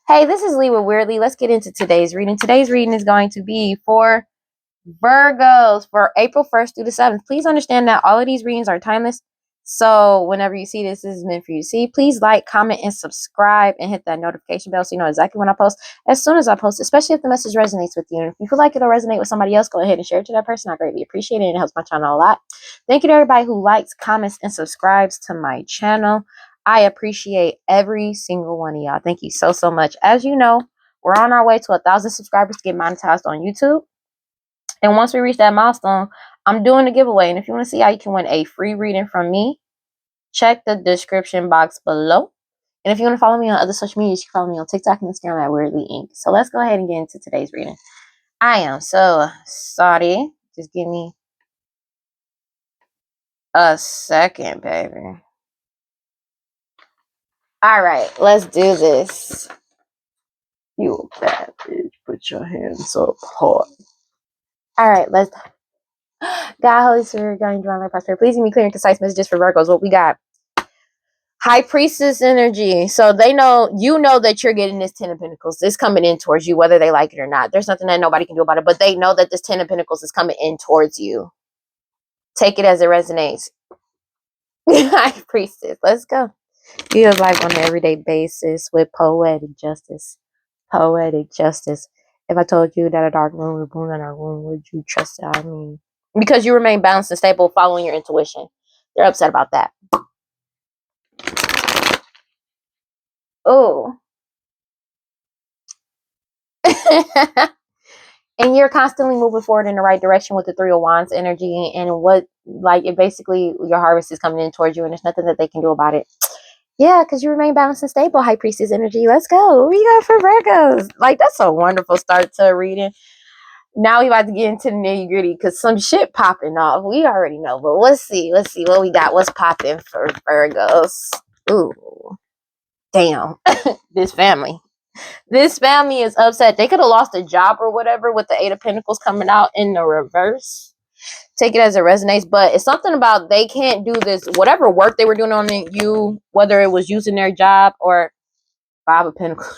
Hey, this is Lee with WeirdLee. Let's get into today's reading. Today's reading is going to be for Virgos for April 1st through the 7th. Please understand that all of these readings are timeless. So whenever you see this is meant for you to see. Please like, comment, and subscribe and hit that notification bell so you know exactly when I post. As soon as I post, especially if the message resonates with you. And if you feel like it'll resonate with somebody else, go ahead and share it to that person. I greatly appreciate it and it helps my channel a lot. Thank you to everybody who likes, comments, and subscribes to my channel. I appreciate every single one of y'all. Thank you so, so much. As you know, we're on our way to 1,000 subscribers to get monetized on YouTube. And once we reach that milestone, I'm doing a giveaway. And if you want to see how you can win a free reading from me, check the description box below. And if you want to follow me on other social media, you can follow me on TikTok and Instagram at WeirdLee Inc. So let's go ahead and get into today's reading. I am so sorry. Just give me a second, baby. All right, let's do this. You a bad bitch. Put your hands up hard. All right, let's. God, Holy Spirit, God, Divine Light, Prosperity. Please give me clear and concise messages for Virgos. What we got? High Priestess energy. So they know, you know that you're getting this 10 of Pentacles. This coming in towards you, whether they like it or not. There's nothing that nobody can do about it, but they know that this 10 of Pentacles is coming in towards you. Take it as it resonates. High Priestess. Let's go. You live life on an everyday basis with poetic justice. Poetic justice. If I told you that a dark room was born in our room, would you trust it? I mean, because you remain balanced and stable, following your intuition. They're upset about that. Oh. And you're constantly moving forward in the right direction with the Three of Wands energy. And what, like, it basically, your harvest is coming in towards you, and there's nothing that they can do about it. Yeah, because you remain balanced and stable, High Priestess energy. Let's go. What you got for Virgos? Like, that's a wonderful start to a reading. Now we about to get into the nitty gritty because some shit popping off. We already know, but let's see. Let's see what we got. What's popping for Virgos? Ooh, damn. This family. This family is upset. They could have lost a job or whatever with the Eight of Pentacles coming out in the reverse. Take it as it resonates, but it's something about they can't do this. Whatever work they were doing on you, whether it was using their job or Five of Pentacles.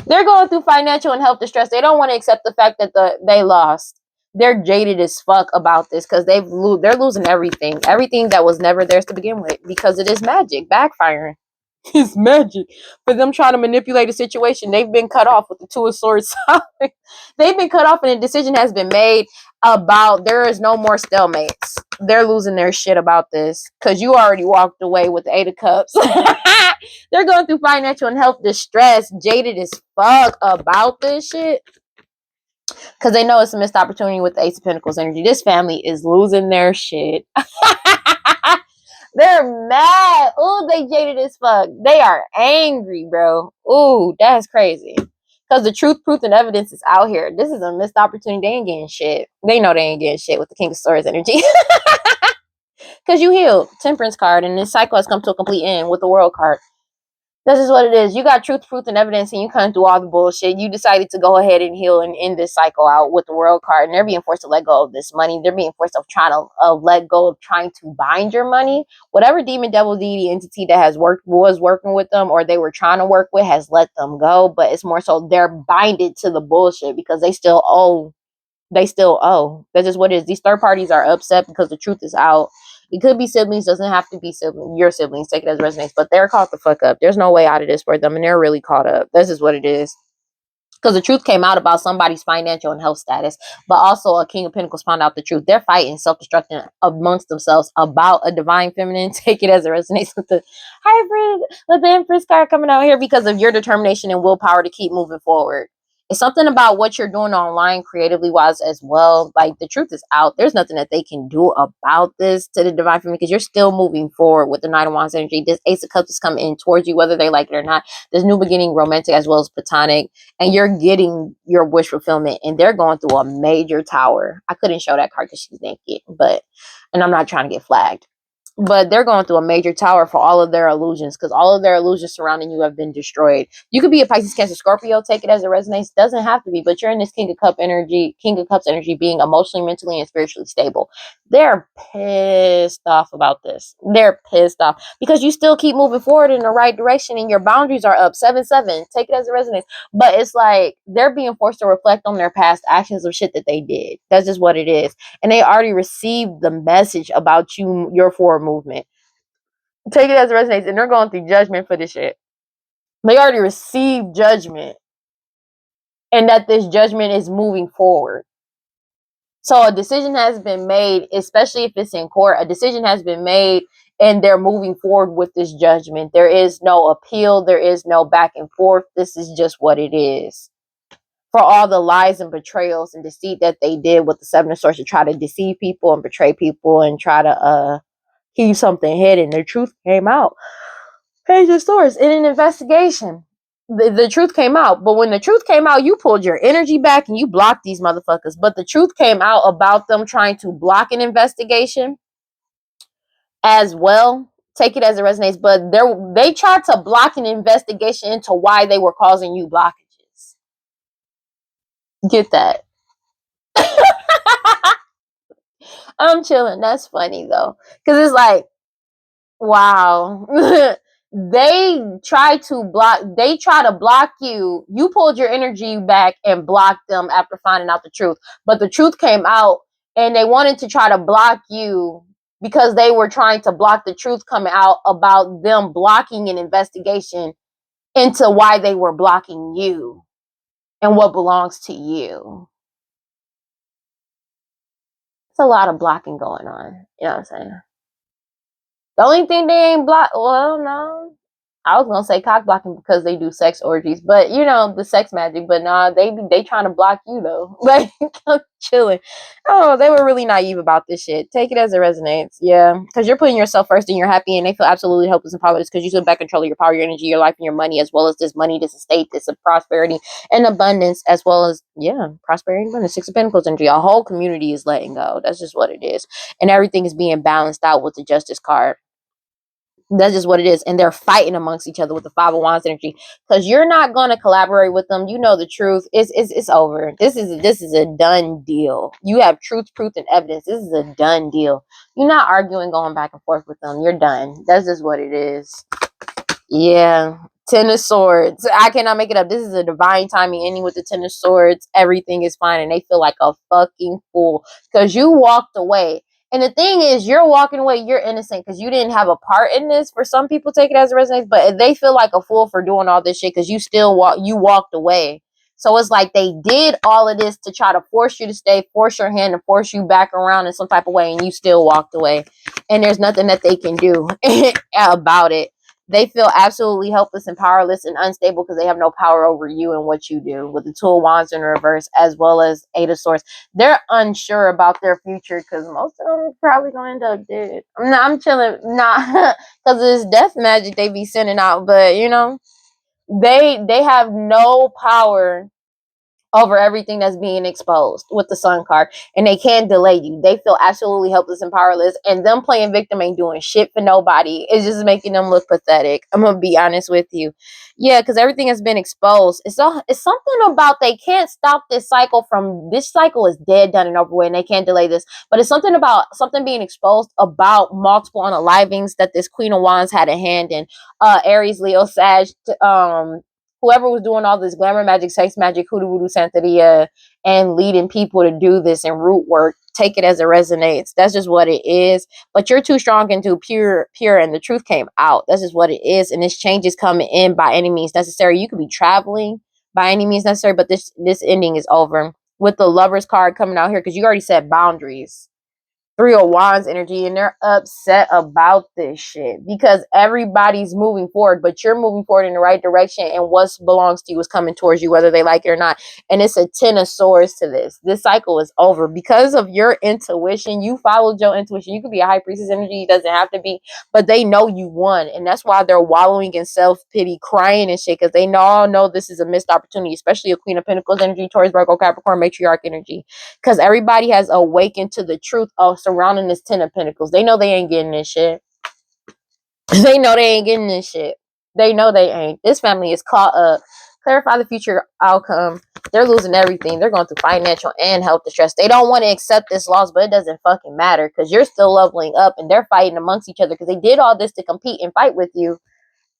They're going through financial and health distress. They don't want to accept the fact that they lost. They're jaded as fuck about this because they're losing everything that was never theirs to begin with, because it is magic backfiring. It's magic for them trying to manipulate a situation. They've been cut off with the Two of Swords. They've been cut off, and a decision has been made about there is no more stalemates. They're losing their shit about this because you already walked away with the Eight of Cups. They're going through financial and health distress, jaded as fuck about this shit because they know it's a missed opportunity with the Ace of Pentacles energy. This family is losing their shit. They're mad. Ooh, they jaded as fuck. They are angry, bro. Ooh, that's crazy. Because the truth, proof, and evidence is out here. This is a missed opportunity. They ain't getting shit. They know they ain't getting shit with the King of Swords energy. Because you healed. Temperance card. And this cycle has come to a complete end with the World card. This is what it is. You got truth, proof, and evidence, and you come through all the bullshit. You decided to go ahead and heal and end this cycle out with the World card. And they're being forced to let go of this money. They're being forced to trying to let go of trying to bind your money. Whatever demon, devil, deity, entity that was working with them, or they were trying to work with, has let them go. But it's more so they're binded to the bullshit because they still owe. They still owe. That's just what it is. These third parties are upset because the truth is out. It could be siblings, doesn't have to be your siblings. Take it as resonates, but they're caught the fuck up. There's no way out of this for them, and they're really caught up. This is what it is. Because the truth came out about somebody's financial and health status, but also a King of Pentacles found out the truth. They're fighting, self-destructing amongst themselves about a divine feminine. Take it as it resonates with the hybrid, with the Empress card coming out here because of your determination and willpower to keep moving forward. It's something about what you're doing online creatively wise as well. Like, the truth is out. There's nothing that they can do about this to the divine feminine because you're still moving forward with the Knight of Wands energy. This Ace of Cups is coming in towards you, whether they like it or not. There's new beginning, romantic as well as platonic, and you're getting your wish fulfillment, and they're going through a major tower. I couldn't show that card because she's naked, and I'm not trying to get flagged. but they're going through a major tower for all of their illusions, because all of their illusions surrounding you have been destroyed. You could be a Pisces, Cancer, Scorpio, take it as it resonates. Doesn't have to be, but you're in this King of Cups energy, being emotionally, mentally, and spiritually stable. They're pissed off about this. They're pissed off because you still keep moving forward in the right direction and your boundaries are up. 7-7, take it as it resonates. But it's like they're being forced to reflect on their past actions of shit that they did. That's just what it is. And they already received the message about your forward movement. Take it as it resonates, and they're going through judgment for this shit. They already received judgment, and that this judgment is moving forward. So a decision has been made, especially if it's in court. A decision has been made, and they're moving forward with this judgment. There is no appeal. There is no back and forth. This is just what it is. For all the lies and betrayals and deceit that they did with the Seven of Swords to try to deceive people and betray people and try to keep something hidden, the truth came out. Page of Swords in an investigation. The truth came out, but when the truth came out, you pulled your energy back and you blocked these motherfuckers. But the truth came out about them trying to block an investigation as well. Take it as it resonates, but they tried to block an investigation into why they were causing you blockages. Get that? I'm chilling. That's funny though, because it's like, wow. They try to block you. You pulled your energy back and blocked them after finding out the truth. But the truth came out and they wanted to try to block you because they were trying to block the truth coming out about them blocking an investigation into why they were blocking you and what belongs to you. It's a lot of blocking going on. You know what I'm saying? The only thing they ain't block, well, no. I was gonna say cock blocking because they do sex orgies, but you know, the sex magic. But nah, they trying to block you though. Like, I'm chilling. Oh, they were really naive about this shit. Take it as it resonates. Yeah, because you're putting yourself first and you're happy, and they feel absolutely helpless and powerless because you took back control of your power, your energy, your life, and your money, as well as this money, this estate, this prosperity and abundance, as well as prosperity and abundance. Six of Pentacles energy. A whole community is letting go. That's just what it is, and everything is being balanced out with the Justice card. That's just what it is. And they're fighting amongst each other with the Five of Wands energy. Because you're not going to collaborate with them. You know the truth. It's over. This is a done deal. You have truth, proof, and evidence. This is a done deal. You're not arguing, going back and forth with them. You're done. That's just what it is. Yeah. Ten of Swords. I cannot make it up. This is a divine timing ending with the Ten of Swords. Everything is fine. And they feel like a fucking fool. Because you walked away. And the thing is, you're walking away, you're innocent because you didn't have a part in this. For some people, take it as it resonates, but they feel like a fool for doing all this shit because you walked away. So it's like they did all of this to try to force you to stay, force your hand, and force you back around in some type of way, and you still walked away. And there's nothing that they can do about it. They feel absolutely helpless and powerless and unstable because they have no power over you and what you do. With the Two of Wands in reverse, as well as Eight of Swords, they're unsure about their future because most of them are probably going to end up dead. I'm chilling, nah, because it's death magic they be sending out. But you know, they have no power over everything that's being exposed with the Sun card, and they can't delay you. They feel absolutely helpless and powerless, and them playing victim ain't doing shit for nobody. It's just making them look pathetic. I'm gonna be honest with you. Yeah, because everything has been exposed. It's something about they can't stop this cycle is dead, done, and over with, and they can't delay this. But it's something about something being exposed about multiple unalivings that this Queen of Wands had a hand in. Aries, Leo, Sag, whoever was doing all this glamour magic, sex magic, hoodoo voodoo, santeria, and leading people to do this and root work, take it as it resonates. That's just what it is. But you're too strong and too pure, and the truth came out. That's just what it is. And this change is coming in by any means necessary. You could be traveling by any means necessary, but this ending is over. With the Lovers card coming out here, because you already set boundaries. Three of Wands energy, and they're upset about this shit because everybody's moving forward, but you're moving forward in the right direction, and what belongs to you is coming towards you, whether they like it or not. And it's a Ten of Swords to this. This cycle is over because of your intuition. You followed your intuition. You could be a High Priestess energy. It doesn't have to be, but they know you won, and that's why they're wallowing in self-pity, crying and shit, because they all know this is a missed opportunity, especially a Queen of Pentacles energy, Taurus, Virgo, Capricorn, Matriarch energy, because everybody has awakened to the truth of surrounding this Ten of Pentacles. They know they ain't getting this shit. They know they ain't getting this shit. They know they ain't. This family is caught up. Clarify the future outcome. They're losing everything. They're going through financial and health distress. They don't want to accept this loss, but it doesn't fucking matter because you're still leveling up and they're fighting amongst each other because they did all this to compete and fight with you.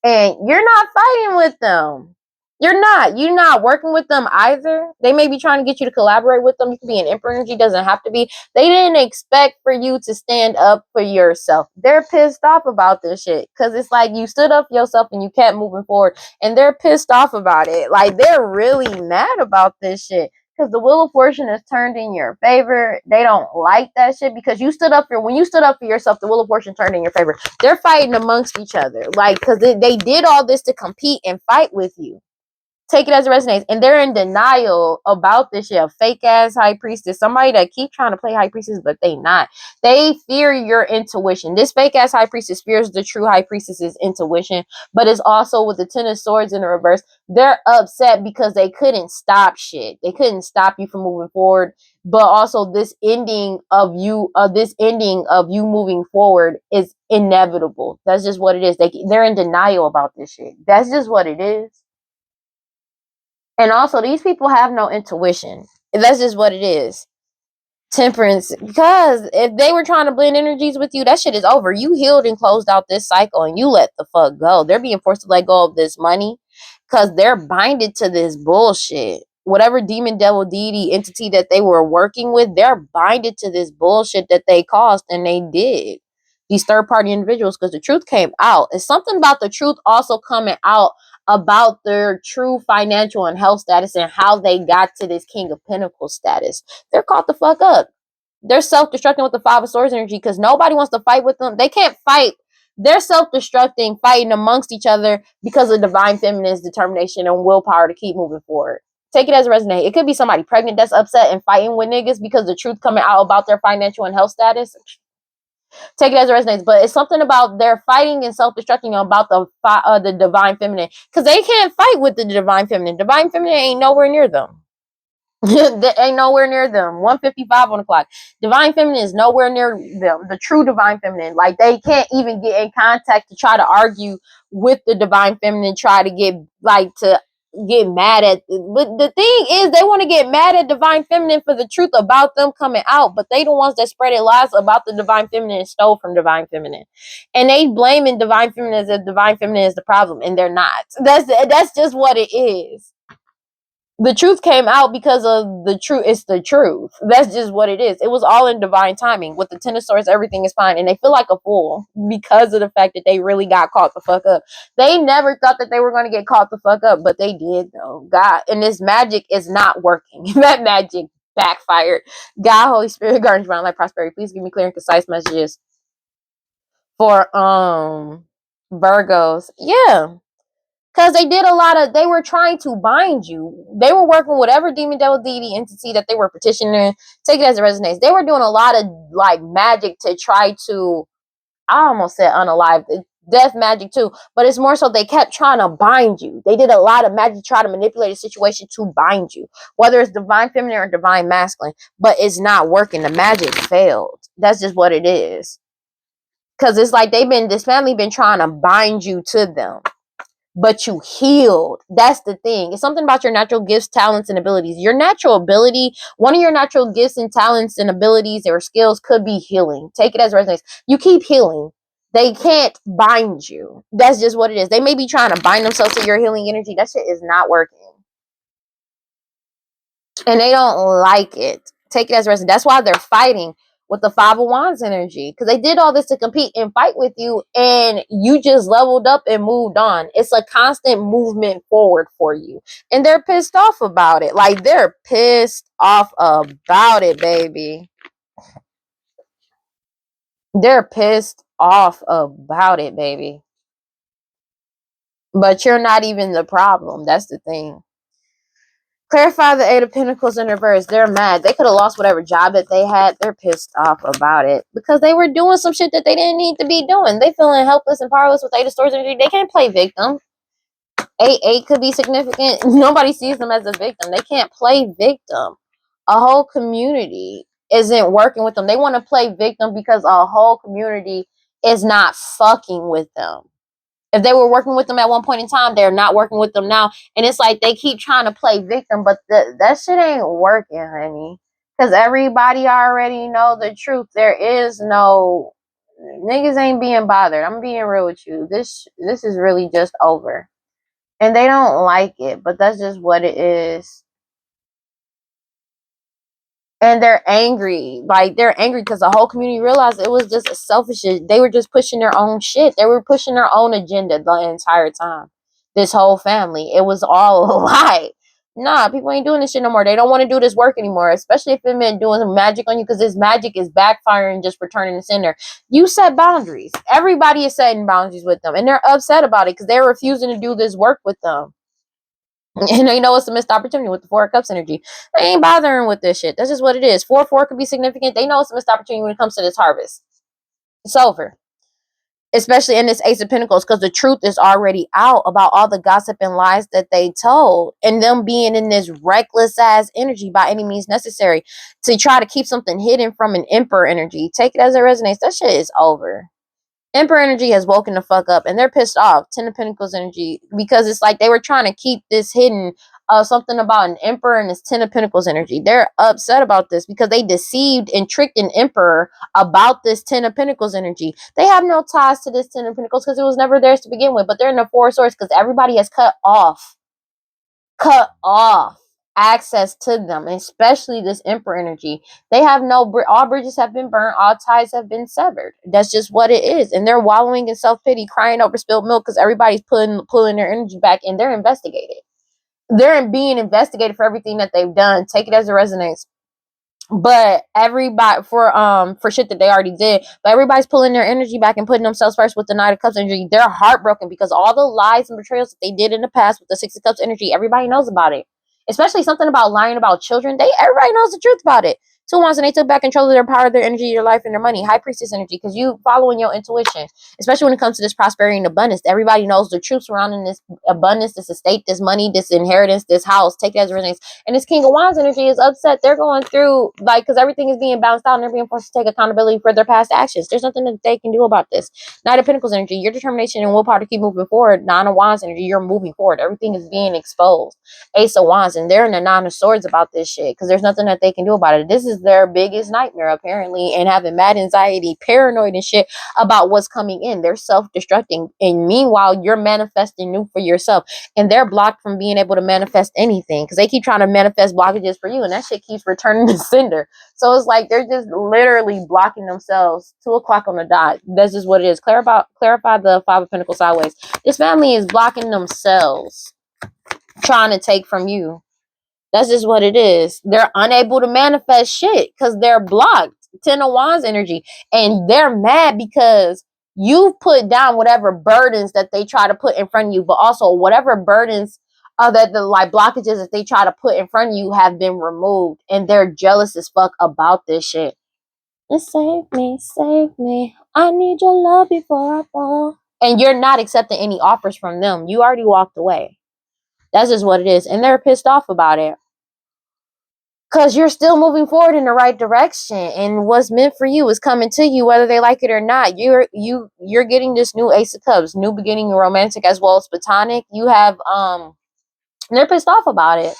And you're not fighting with them. You're not. You're not working with them either. They may be trying to get you to collaborate with them. You can be an emperor energy. Doesn't have to be. They didn't expect for you to stand up for yourself. They're pissed off about this shit because it's like you stood up for yourself and you kept moving forward, and they're pissed off about it. Like they're really mad about this shit because the wheel of fortune is turned in your favor. They don't like that shit because you stood up for when you stood up for yourself. The wheel of fortune turned in your favor. They're fighting amongst each other, like because they did all this to compete and fight with you. Take it as it resonates, and they're in denial about this shit. A fake ass high priestess, somebody that keep trying to play high priestess, but they not. They fear your intuition. This fake ass high priestess fears the true high priestess's intuition, but it's also with the Ten of Swords in the reverse. They're upset because they couldn't stop shit. They couldn't stop you from moving forward. But also, this ending of you moving forward is inevitable. That's just what it is. They're in denial about this shit. That's just what it is. And also, these people have no intuition. That's just what it is. Temperance, because if they were trying to blend energies with you, that shit is over. You healed and closed out this cycle and you let the fuck go. They're being forced to let go of this money because they're binded to this bullshit. Whatever demon, devil, deity, entity that they were working with, they're binded to this bullshit that they caused and they did. These third party individuals, because the truth came out. It's something about the truth also coming out about their true financial and health status and how they got to this King of Pentacles status. They're caught the fuck up. They're self-destructing with the Five of Swords energy because nobody wants to fight with them. They can't fight. They're self-destructing, fighting amongst each other because of divine feminine's determination and willpower to keep moving forward. Take it as a resonate. It could be somebody pregnant that's upset and fighting with niggas because the truth coming out about their financial and health status. Take it as it resonates, but it's something about their fighting and self-destructing about the divine feminine because they can't fight with the divine feminine. Divine feminine ain't nowhere near them. They ain't nowhere near them. 1:55 on the clock. Divine feminine is nowhere near them. The true divine feminine, like they can't even get in contact to try to argue with the divine feminine. Try to get mad at. But the thing is, they want to get mad at divine feminine for the truth about them coming out. But they the ones that spreaded lies about the divine feminine and stole from divine feminine, and they blaming divine feminine as if divine feminine is the problem, and they're not. That's just what it is. The truth came out because of the truth. It's the truth. That's just what it is. It was all in divine timing. With the Ten of Swords, everything is fine. And they feel like a fool because of the fact that they really got caught the fuck up. They never thought that they were going to get caught the fuck up, but they did though. God, and this magic is not working. That magic backfired. God, Holy Spirit, guardians, divine light, prosperity. Please give me clear and concise messages for Virgos. Yeah. Because they were trying to bind you. They were working with whatever demon, devil, deity, entity that they were petitioning. Take it as it resonates. They were doing a lot of like magic to try to, I almost said unalive, death magic too. But it's more so they kept trying to bind you. They did a lot of magic to try to manipulate a situation to bind you. Whether it's divine feminine or divine masculine. But it's not working. The magic failed. That's just what it is. Because it's like this family been trying to bind you to them. But you healed. That's the thing. It's something about your natural gifts, talents, and abilities. Your natural ability, one of your natural gifts and talents and abilities or skills could be healing. Take it as resonates. You keep healing. They can't bind you. That's just what it is. They may be trying to bind themselves to your healing energy. That shit is not working. And they don't like it. Take it as resonates. That's why they're fighting with the Five of Wands energy, because they did all this to compete and fight with you, and you just leveled up and moved on. It's a constant movement forward for you, and they're pissed off about it. Like, they're pissed off about it, baby. They're pissed off about it, baby. But you're not even the problem. That's the thing. Clarify the Eight of Pentacles in reverse. They're mad. They could have lost whatever job that they had. They're pissed off about it because they were doing some shit that they didn't need to be doing. They feeling helpless and powerless with Eight of Swords energy. They can't play victim. 8 could be significant. Nobody sees them as a victim. They can't play victim. A whole community isn't working with them. They want to play victim because a whole community is not fucking with them. If they were working with them at one point in time, they're not working with them now. And it's like they keep trying to play victim, but that shit ain't working, honey. Because everybody already know the truth. There is no... Niggas ain't being bothered. I'm being real with you. This is really just over. And they don't like it, but that's just what it is. And they're angry. Like, they're angry because the whole community realized it was just a selfish shit. They were just pushing their own shit. They were pushing their own agenda the entire time. This whole family. It was all a lie. Nah, people ain't doing this shit no more. They don't want to do this work anymore, especially if it meant doing some magic on you, because this magic is backfiring, just returning the sender. You set boundaries. Everybody is setting boundaries with them, and they're upset about it because they're refusing to do this work with them. And you know it's a missed opportunity with the Four of Cups energy. They ain't bothering with this shit. That's just what it is. 4-4 could be significant. They know it's a missed opportunity when it comes to this harvest. It's over. Especially in this Ace of Pentacles, because the truth is already out about all the gossip and lies that they told, and them being in this reckless ass energy by any means necessary to try to keep something hidden from an Emperor energy. Take it as it resonates. That shit is over. Emperor energy has woken the fuck up, and they're pissed off. Ten of Pentacles energy, because it's like they were trying to keep this hidden. Something about an Emperor and this Ten of Pentacles energy. They're upset about this because they deceived and tricked an Emperor about this Ten of Pentacles energy. They have no ties to this Ten of Pentacles because it was never theirs to begin with, but they're in the Four of Swords because everybody has cut off access to them, especially this Emperor energy. They have no... all bridges have been burned, all ties have been severed. That's just what it is. And they're wallowing in self-pity, crying over spilled milk because everybody's pulling their energy back, and they're investigated. They're being investigated for everything that they've done. Take it as it resonates. But everybody, for shit that they already did, but everybody's pulling their energy back and putting themselves first with the Knight of Cups energy. They're heartbroken because all the lies and betrayals that they did in the past with the Six of Cups energy, everybody knows about it. Especially something about lying about children. Everybody knows the truth about it. Two Wands, and they took back control of their power, their energy, their life, and their money. High Priestess energy, because you following your intuition, especially when it comes to this prosperity and abundance. Everybody knows the truth surrounding this abundance, this estate, this money, this inheritance, this house. Take it as it resonates. And this King of Wands energy is upset. They're going through, like, because everything is being bounced out and they're being forced to take accountability for their past actions. There's nothing that they can do about this. Knight of Pentacles energy, your determination and willpower to keep moving forward. Nine of Wands energy, you're moving forward. Everything is being exposed. Ace of Wands, and they're in the Nine of Swords about this shit because there's nothing that they can do about it. This is their biggest nightmare, apparently, and having mad anxiety, paranoid and shit about what's coming in. They're self-destructing, and meanwhile, you're manifesting new for yourself, and they're blocked from being able to manifest anything because they keep trying to manifest blockages for you, and that shit keeps returning to sender. So it's like they're just literally blocking themselves. 2 o'clock on the dot. That's just what it is. Clarify the Five of Pentacles sideways. This family is blocking themselves, trying to take from you. That's just what it is. They're unable to manifest shit because they're blocked. Ten of Wands energy. And they're mad because you've put down whatever burdens that they try to put in front of you, but also whatever burdens that the like blockages that they try to put in front of you have been removed. And they're jealous as fuck about this shit. Save me. I need your love before I fall. And you're not accepting any offers from them. You already walked away. That's just what it is. And they're pissed off about it. Because you're still moving forward in the right direction. And what's meant for you is coming to you, whether they like it or not. You're getting this new Ace of Cups. New beginning, romantic as well as platonic. You have, they're pissed off about it.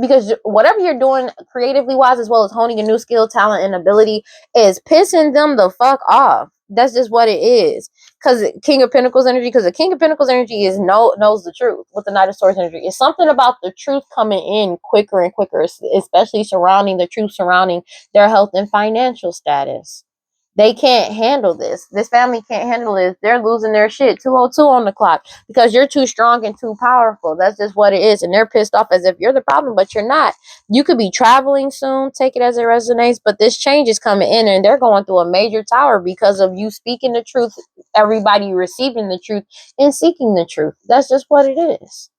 Because whatever you're doing creatively wise, as well as honing a new skill, talent, and ability, is pissing them the fuck off. That's just what it is. Because King of Pentacles energy, because the King of Pentacles energy knows the truth with the Knight of Swords energy. It's something about the truth coming in quicker and quicker, especially surrounding the truth surrounding their health and financial status. They can't handle this. This family can't handle this. They're losing their shit. 202 on the clock because you're too strong and too powerful. That's just what it is. And they're pissed off as if you're the problem, but you're not. You could be traveling soon. Take it as it resonates. But this change is coming in and they're going through a major tower because of you speaking the truth, everybody receiving the truth and seeking the truth. That's just what it is.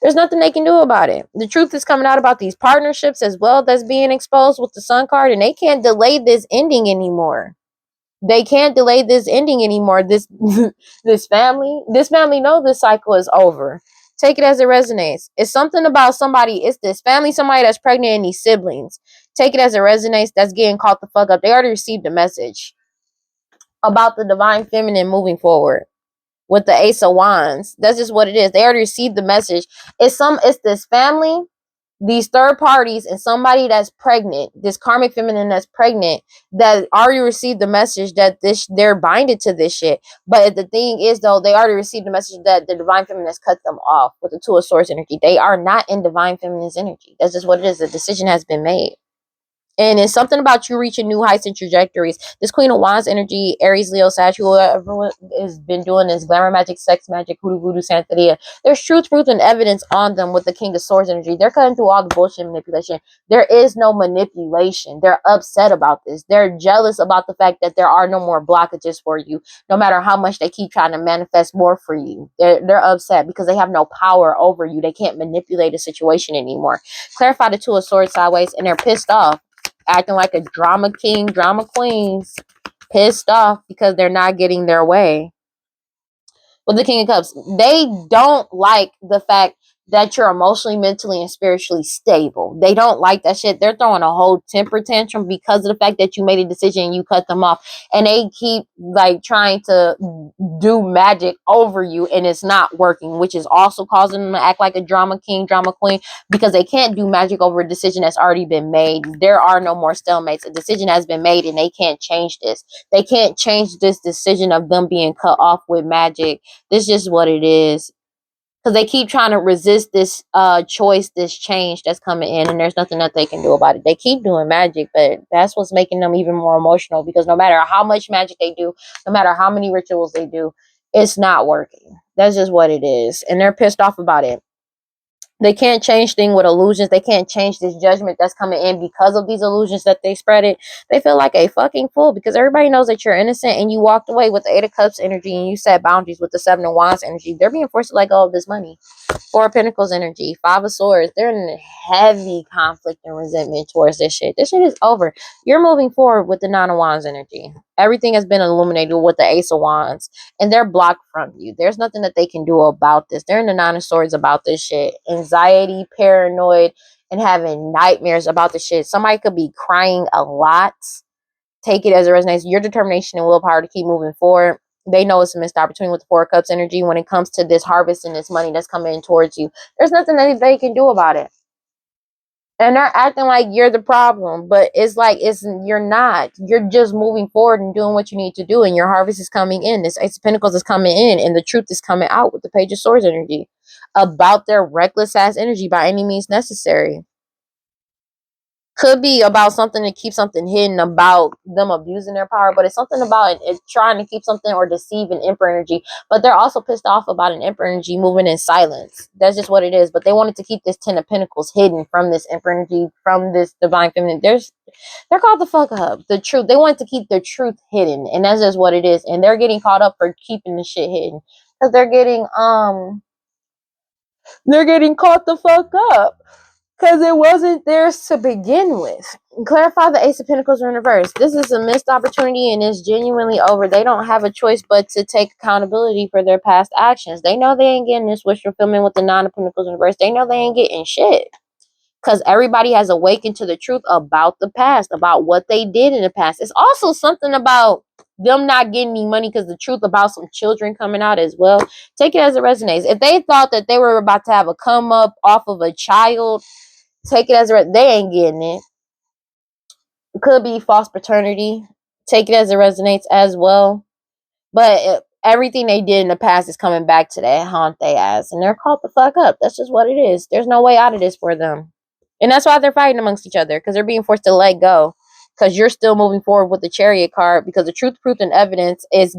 There's nothing they can do about it. The truth is coming out about these partnerships as well that's being exposed with the Sun card, and they can't delay this ending anymore. They can't delay this ending anymore. This family know this cycle is over. Take it as it resonates. It's something about somebody. It's this family, somebody that's pregnant and these siblings. Take it as it resonates. That's getting caught the fuck up. They already received the message. about the divine feminine moving forward with the Ace of Wands. That's just what it is. They already received the message. It's this family, these third parties, and somebody that's pregnant, this karmic feminine that's pregnant, that already received the message that they're binded to this shit. But the thing is, though, they already received the message that the divine feminine has cut them off with the Two of Swords energy. They are not in divine feminine's energy. That's just what it is. The decision has been made. And it's something about you reaching new heights and trajectories. This Queen of Wands energy, Aries, Leo, Sag, whoever has been doing this glamour magic, sex magic, hoodoo, voodoo, Santeria, there's truth, and evidence on them with the King of Swords energy. They're cutting through all the bullshit manipulation. There is no manipulation. They're upset about this. They're jealous about the fact that there are no more blockages for you, no matter how much they keep trying to manifest more for you. They're upset because they have no power over you. They can't manipulate a situation anymore. Clarify the Two of Swords sideways, and they're pissed off, acting like a drama king, drama queens, pissed off because they're not getting their way. With the King of Cups, they don't like the fact that you're emotionally, mentally, and spiritually stable. They don't like that shit. They're throwing a whole temper tantrum because of the fact that you made a decision and you cut them off. And they keep like trying to do magic over you, and it's not working, which is also causing them to act like a drama king, drama queen, because they can't do magic over a decision that's already been made. There are no more stalemates. A decision has been made and they can't change this. They can't change this decision of them being cut off with magic. This is just what it is. Because they keep trying to resist this choice, this change that's coming in, and there's nothing that they can do about it. They keep doing magic, but that's what's making them even more emotional, because no matter how much magic they do, no matter how many rituals they do, it's not working. That's just what it is. And they're pissed off about it. They can't change things with illusions. They can't change this judgment that's coming in because of these illusions that they spread it. They feel like a fucking fool because everybody knows that you're innocent, and you walked away with the Eight of Cups energy and you set boundaries with the Seven of Wands energy. They're being forced to let go of this money. Four of Pentacles energy, Five of Swords. They're in heavy conflict and resentment towards this shit. This shit is over. You're moving forward with the Nine of Wands energy. Everything has been illuminated with the Ace of Wands, and they're blocked from you. There's nothing that they can do about this. They're in the Nine of Swords about this shit. Anxiety, paranoid, and having nightmares about this shit. Somebody could be crying a lot. Take it as it resonates. Your determination and willpower to keep moving forward. They know it's a missed opportunity with the Four of Cups energy when it comes to this harvest and this money that's coming in towards you. There's nothing that they can do about it. And they're acting like you're the problem, but it's like you're not. You're just moving forward and doing what you need to do, and your harvest is coming in. This Ace of Pentacles is coming in, and the truth is coming out with the Page of Swords energy about their reckless ass energy by any means necessary. Could be about something to keep something hidden about them abusing their power, but it's something about it trying to keep something or deceive an Emperor energy. But they're also pissed off about an Emperor energy moving in silence. That's just what it is. But they wanted to keep this Ten of Pentacles hidden from this Emperor energy, from this divine feminine. They're called the fuck up. The truth. They want to keep the truth hidden, and that's just what it is. And they're getting caught up for keeping the shit hidden because they're getting caught the fuck up. Because it wasn't theirs to begin with. Clarify the Ace of Pentacles in reverse. This is a missed opportunity and it's genuinely over. They don't have a choice but to take accountability for their past actions. They know they ain't getting this wish fulfillment with the Nine of Pentacles in reverse. They know they ain't getting shit. Because everybody has awakened to the truth about the past, about what they did in the past. It's also something about them not getting any money because the truth about some children coming out as well. Take it as it resonates. If they thought that they were about to have a come up off of a child, take it as they ain't getting it. It could be false paternity. Take it as it resonates as well. But everything they did in the past is coming back to that haunt they ass. And they're caught the fuck up. That's just what it is. There's no way out of this for them. And that's why they're fighting amongst each other. Because they're being forced to let go. Because you're still moving forward with the Chariot card. Because the truth, and evidence is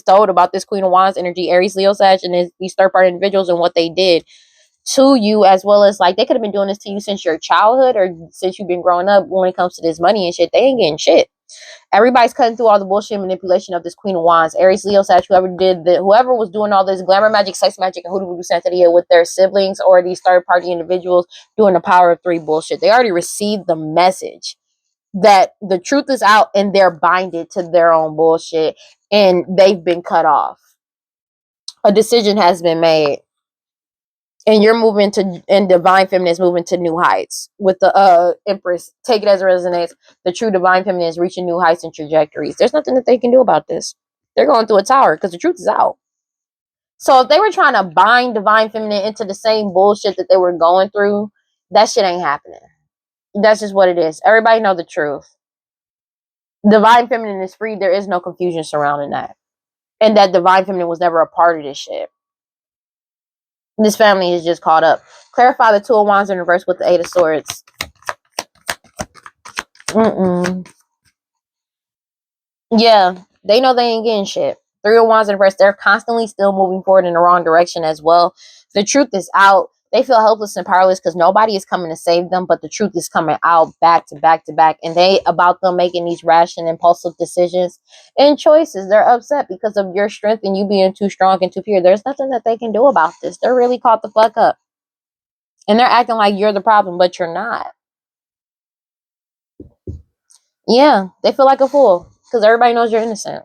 told about this Queen of Wands energy. Aries, Leo, Sag, and these third-party individuals and what they did to you, as well as like they could have been doing this to you since your childhood or since you've been growing up. When it comes to this money and shit, they ain't getting shit. Everybody's cutting through all the bullshit manipulation of this Queen of Wands. Aries, Leo, Sag, whoever was doing all this glamour magic, sex magic, and hoodoo voodoo Santeria with their siblings or these third party individuals doing the power of three bullshit. They already received the message that the truth is out and they're binded to their own bullshit and they've been cut off. A decision has been made. And you're moving to, and divine feminine is moving to new heights with the Empress. Take it as it resonates. The true divine feminine is reaching new heights and trajectories. There's nothing that they can do about this. They're going through a tower because the truth is out. So if they were trying to bind divine feminine into the same bullshit that they were going through, that shit ain't happening. That's just what it is. Everybody know the truth. Divine feminine is free. There is no confusion surrounding that. And that divine feminine was never a part of this shit. This family is just caught up. Clarify the Two of Wands in reverse with the Eight of Swords. Yeah, they know they ain't getting shit. Three of Wands in reverse. They're constantly still moving forward in the wrong direction as well. The truth is out. They feel helpless and powerless because nobody is coming to save them, but the truth is coming out back to back to back. And they, about them making these rash and impulsive decisions and choices, they're upset because of your strength and you being too strong and too pure. There's nothing that they can do about this. They're really caught the fuck up. And they're acting like you're the problem, but you're not. Yeah, they feel like a fool because everybody knows you're innocent.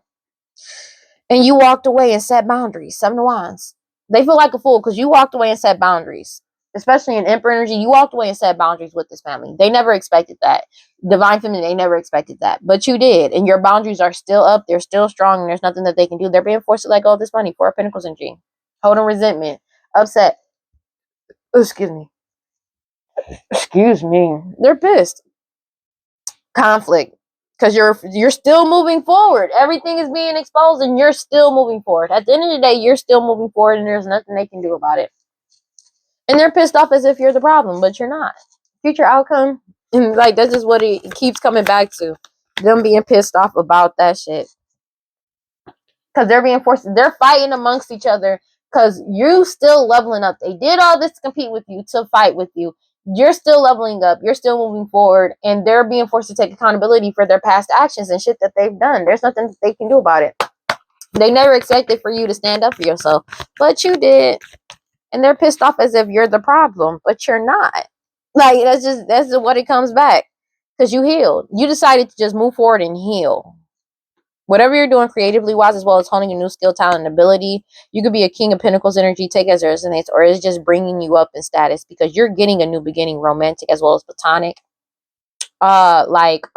And you walked away and set boundaries. Seven of Wands. They feel like a fool because you walked away and set boundaries. Especially in Emperor energy, you walked away and set boundaries with this family. They never expected that. Divine feminine, they never expected that. But you did. And your boundaries are still up. They're still strong. And there's nothing that they can do. They're being forced to let go of this money. Four of Pentacles energy. Holding resentment. Upset. Excuse me. Excuse me. They're pissed. Conflict. Because you're still moving forward. Everything is being exposed and you're still moving forward. At the end of the day, you're still moving forward and there's nothing they can do about it. And they're pissed off as if you're the problem, but you're not. Future outcome, and like that's just what it keeps coming back to. Them being pissed off about that shit. Because they're being forced, they're fighting amongst each other because you still leveling up. They did all this to compete with you, to fight with you. You're still leveling up. You're still moving forward. And they're being forced to take accountability for their past actions and shit that they've done. There's nothing that they can do about it. They never expected for you to stand up for yourself. But you did. And they're pissed off as if you're the problem. But you're not. Like, that's just what it comes back. Because you healed. You decided to just move forward and heal. Whatever you're doing creatively wise, as well as honing a new skill, talent, and ability, you could be a King of Pentacles energy, take as it resonates, or it's just bringing you up in status because you're getting a new beginning, romantic as well as platonic.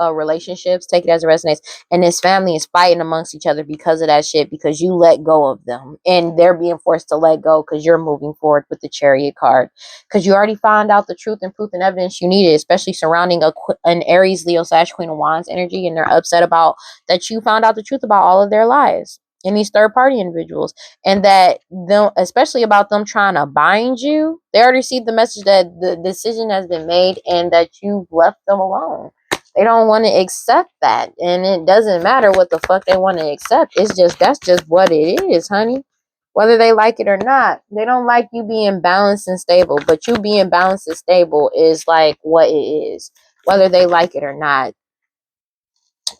Relationships, take it as it resonates, and this family is fighting amongst each other because of that shit, because you let go of them and they're being forced to let go because you're moving forward with the Chariot card, because you already found out the truth and proof and evidence you needed, especially surrounding an Aries, Leo / Queen of Wands energy, and they're upset about that you found out the truth about all of their lives and these third party individuals, and that them, especially about them trying to bind you. They already received the message that the decision has been made and that you've left them alone. They don't want to accept that, and it doesn't matter what the fuck they want to accept. It's just, that's just what it is, honey. Whether they like it or not, they don't like you being balanced and stable, but you being balanced and stable is like what it is, whether they like it or not.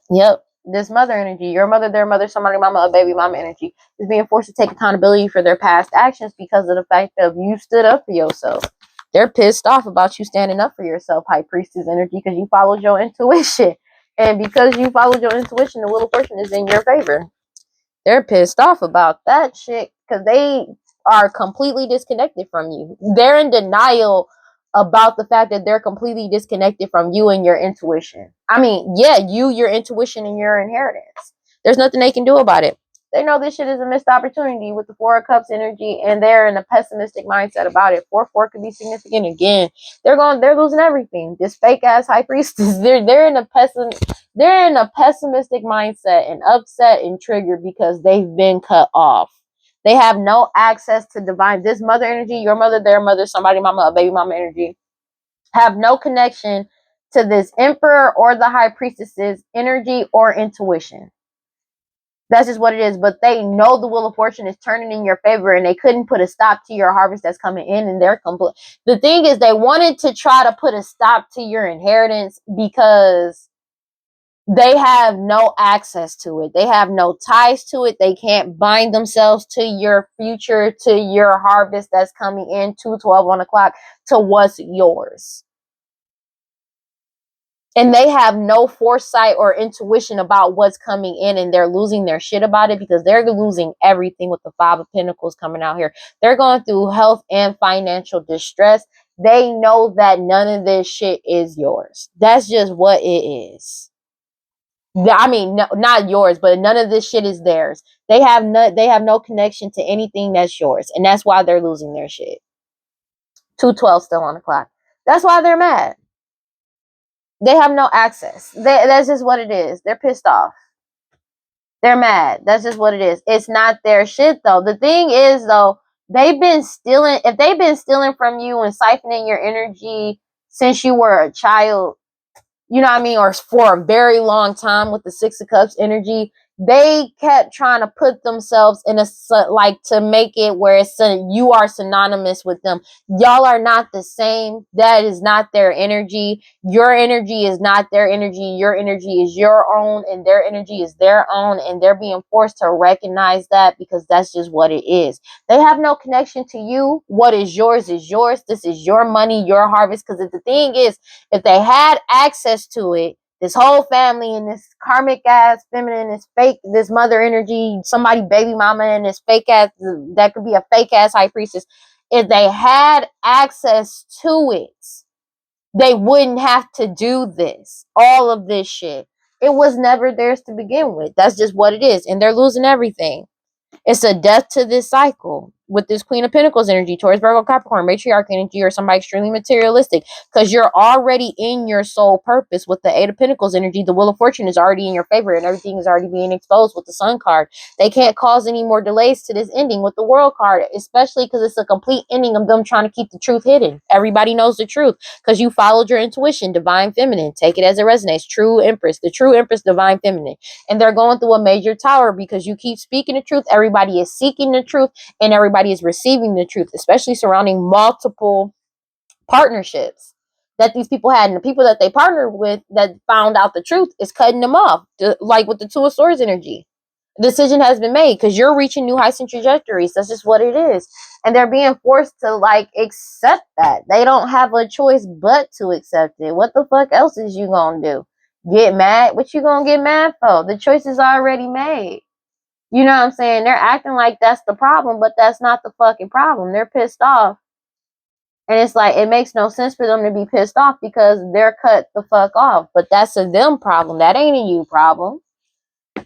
Yep. This mother energy, your mother, their mother, somebody mama, a baby mama energy, is being forced to take accountability for their past actions because of the fact that you stood up for yourself. They're pissed off about you standing up for yourself, High Priestess energy, because you followed your intuition. And because you followed your intuition, the Wheel of Fortune is in your favor. They're pissed off about that shit because they are completely disconnected from you. They're in denial about the fact that they're completely disconnected from you and your intuition. I mean, yeah, your intuition and your inheritance. There's nothing they can do about it. They know this shit is a missed opportunity with the Four of Cups energy, and they're in a pessimistic mindset about it. 4-4 could be significant again. They're losing everything. This fake ass High Priestess, they're in a pessimistic mindset and upset and triggered because they've been cut off. They have no access to divine. This mother energy, your mother, their mother, somebody mama, a baby mama energy, have no connection to this Emperor or the High Priestess's energy or intuition. That's just what it is. But they know the Wheel of Fortune is turning in your favor, and they couldn't put a stop to your harvest that's coming in, and they're complete. The thing is, they wanted to try to put a stop to your inheritance because they have no access to it. They have no ties to it. They can't bind themselves to your future, to your harvest that's coming in 2, 12, 1 o'clock, to what's yours. And they have no foresight or intuition about what's coming in, and they're losing their shit about it because they're losing everything with the Five of Pentacles coming out here. They're going through health and financial distress. They know that none of this shit is yours. That's just what it is. I mean, no, not yours, but none of this shit is theirs. They have no connection to anything that's yours, and that's why they're losing their shit. 212 still on the clock. That's why they're mad. They have no access. That's just what it is. They're pissed off. They're mad. That's just what it is. It's not their shit, though. The thing is, though, they've been stealing. If they've been stealing from you and siphoning your energy since you were a child, you know what I mean, or for a very long time with the Six of Cups energy, they kept trying to put themselves in a, like, to make it where it's you are synonymous with them. Y'all are not the same. That is not their energy. Your energy is not their energy. Your energy is your own, and their energy is their own, and they're being forced to recognize that because that's just what it is. They have no connection to you. What is yours is yours. This is your money, your harvest. Because the thing is, if they had access to it, this whole family and this karmic ass feminine, this fake, this mother energy, somebody baby mama and this fake ass, that could be a fake ass high priestess. If they had access to it, they wouldn't have to do this, all of this shit. It was never theirs to begin with. That's just what it is. And they're losing everything. It's a death to this cycle with this Queen of Pentacles energy, Taurus, Virgo, Capricorn, matriarch energy, or somebody extremely materialistic, because you're already in your soul purpose with the Eight of Pentacles energy. The Wheel of Fortune is already in your favor, and everything is already being exposed with the Sun card. They can't cause any more delays to this ending with the World card, especially because it's a complete ending of them trying to keep the truth hidden. Everybody knows the truth because you followed your intuition, divine feminine. Take it as it resonates. True Empress, the true Empress, divine feminine. And they're going through a major tower because you keep speaking the truth. Everybody is seeking the truth, and everybody is receiving the truth, especially surrounding multiple partnerships that these people had. And the people that they partnered with that found out the truth is cutting them off, like with the Two of Swords energy. The decision has been made because you're reaching new heights and trajectories. That's just what it is. And they're being forced to, like, accept that. They don't have a choice but to accept it. What the fuck else is you gonna do? Get mad? What you gonna get mad for? The choice is already made. You know what I'm saying? They're acting like that's the problem, but that's not the fucking problem. They're pissed off. And it's like, it makes no sense for them to be pissed off because they're cut the fuck off. But that's a them problem. That ain't a you problem.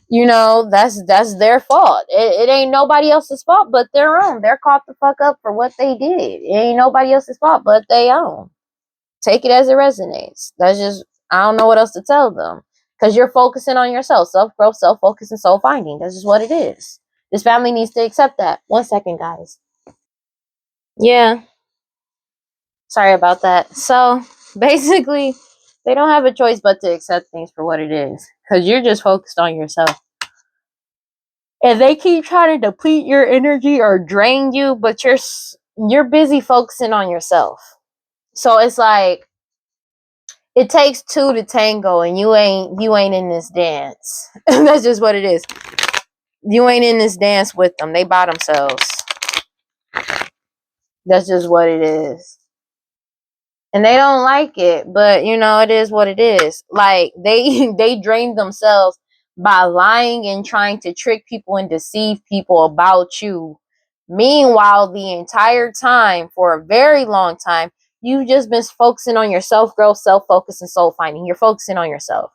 You know, that's their fault. It ain't nobody else's fault but their own. They're caught the fuck up for what they did. It ain't nobody else's fault but their own. Take it as it resonates. That's just, I don't know what else to tell them. Because you're focusing on yourself. Self-growth, self-focus, and soul-finding. That's just what it is. This family needs to accept that. 1 second, guys. Yeah. Sorry about that. So, basically, they don't have a choice but to accept things for what it is. Because you're just focused on yourself. And they keep trying to deplete your energy or drain you, but you're busy focusing on yourself. So, it's like, it takes two to tango, and you ain't in this dance. That's just what it is. You ain't in this dance with them. They by themselves. That's just what it is. And they don't like it, but you know, it is what it is. Like, they drain themselves by lying and trying to trick people and deceive people about you. Meanwhile, the entire time, for a very long time, you've just been focusing on your self-growth, self-focus, and soul-finding. You're focusing on yourself.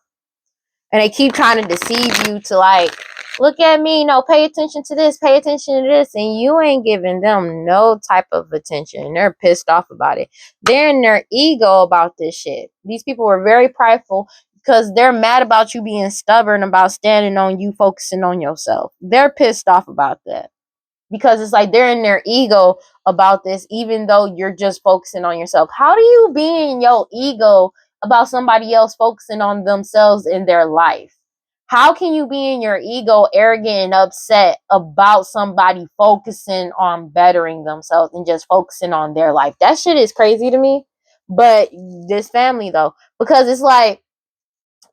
And they keep trying to deceive you to, like, look at me, no, pay attention to this, pay attention to this. And you ain't giving them no type of attention. And they're pissed off about it. They're in their ego about this shit. These people were very prideful because they're mad about you being stubborn about standing on you, focusing on yourself. They're pissed off about that. Because it's like they're in their ego about this, even though you're just focusing on yourself. How do you be in your ego about somebody else focusing on themselves in their life? How can you be in your ego arrogant and upset about somebody focusing on bettering themselves and just focusing on their life? That shit is crazy to me. But this family, though, because it's like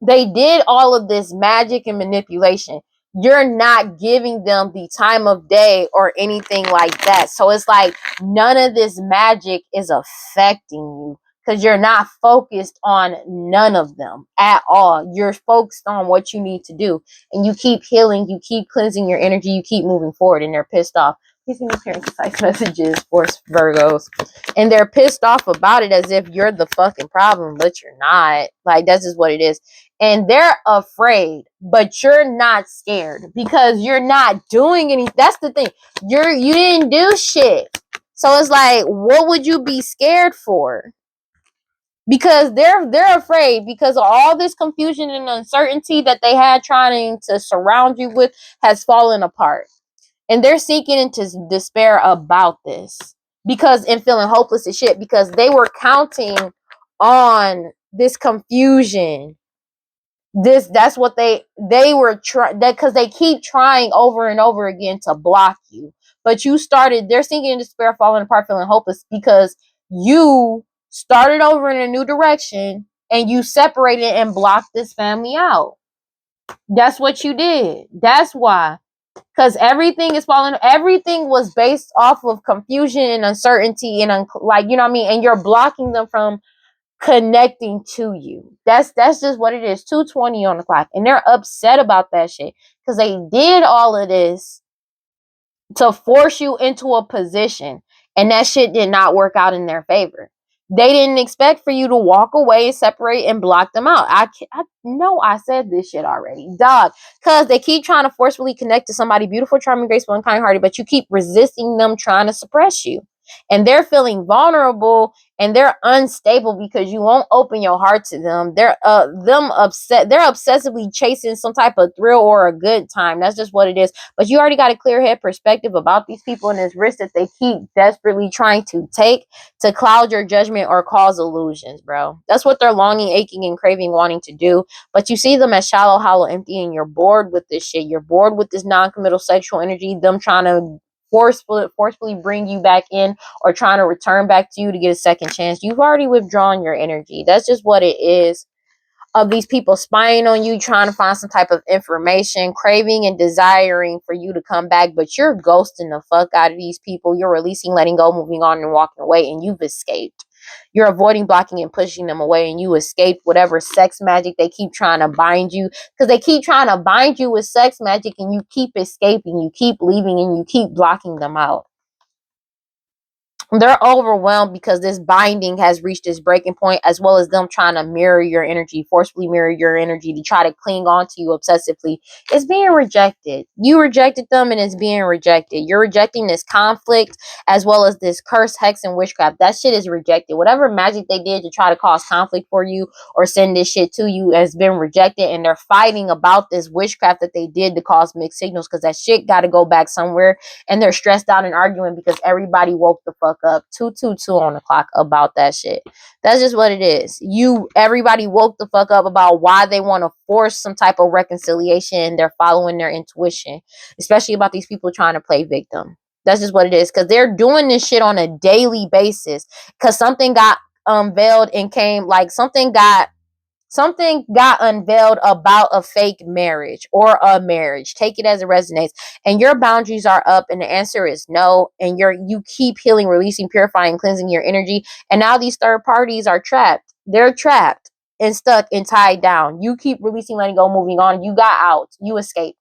they did all of this magic and manipulation. You're not giving them the time of day or anything like that. So it's like none of this magic is affecting you because you're not focused on none of them at all. You're focused on what you need to do, and you keep healing, you keep cleansing your energy, you keep moving forward, and they're pissed off. Please send your parents concise messages for Virgos. And they're pissed off about it as if you're the fucking problem, but you're not. Like, that's just what it is. And they're afraid, but you're not scared because you're not doing anything. That's the thing. You didn't do shit. So it's like, what would you be scared for? Because they're afraid because of all this confusion and uncertainty that they had trying to surround you with has fallen apart. And they're sinking into despair about this. Because and feeling hopeless as shit because they were counting on this confusion. That's what they were trying, that because they keep trying over and over again to block you. But they're sinking in despair, falling apart, feeling hopeless because you started over in a new direction and you separated and blocked this family out. That's what you did. That's why. Because everything was based off of confusion and uncertainty and like, you know what I mean? And you're blocking them from connecting to you. That's just what it is. 2:20 on the clock. And they're upset about that shit. Because they did all of this to force you into a position. And that shit did not work out in their favor. They didn't expect for you to walk away, separate, and block them out. I know I said this shit already. Dog. Because they keep trying to forcefully connect to somebody beautiful, charming, graceful, and kind-hearted, but you keep resisting them trying to suppress you. And they're feeling vulnerable and they're unstable because you won't open your heart to them. They're upset. They're obsessively chasing some type of thrill or a good time. That's just what it is. But you already got a clear head perspective about these people and this risk that they keep desperately trying to take to cloud your judgment or cause illusions, bro. That's what they're longing, aching, and craving, wanting to do. But you see them as shallow, hollow, empty, and you're bored with this shit. You're bored with this non-committal sexual energy, them trying to forcefully bring you back in or trying to return back to you to get a second chance. You've already withdrawn your energy. That's just what it is. Of these people spying on you, trying to find some type of information, craving and desiring for you to come back, but you're ghosting the fuck out of these people. You're releasing, letting go, moving on, and walking away, and you've escaped. You're avoiding, blocking, and pushing them away, and you escaped whatever sex magic they keep trying to bind you, because they keep trying to bind you with sex magic, and you keep escaping, you keep leaving, and you keep blocking them out. They're overwhelmed because this binding has reached its breaking point, as well as them trying to mirror your energy, forcefully mirror your energy to try to cling on to you obsessively. It's being rejected. You rejected them and it's being rejected. You're rejecting this conflict as well as this curse, hex, and witchcraft. That shit is rejected. Whatever magic they did to try to cause conflict for you or send this shit to you has been rejected, and they're fighting about this witchcraft that they did to cause mixed signals because that shit got to go back somewhere, and they're stressed out and arguing because everybody woke the fuck up 2:22 on the clock about that shit. That's just what it is. Everybody woke the fuck up about why they want to force some type of reconciliation, and they're following their intuition, especially about these people trying to play victim. That's just what it is, because they're doing this shit on a daily basis because something got unveiled and came, like something got unveiled about a fake marriage or a marriage. Take it as it resonates. And your boundaries are up, and the answer is no. And you keep healing, releasing, purifying, cleansing your energy. And now these third parties are trapped. They're trapped and stuck and tied down. You keep releasing, letting go, moving on. You got out. You escaped.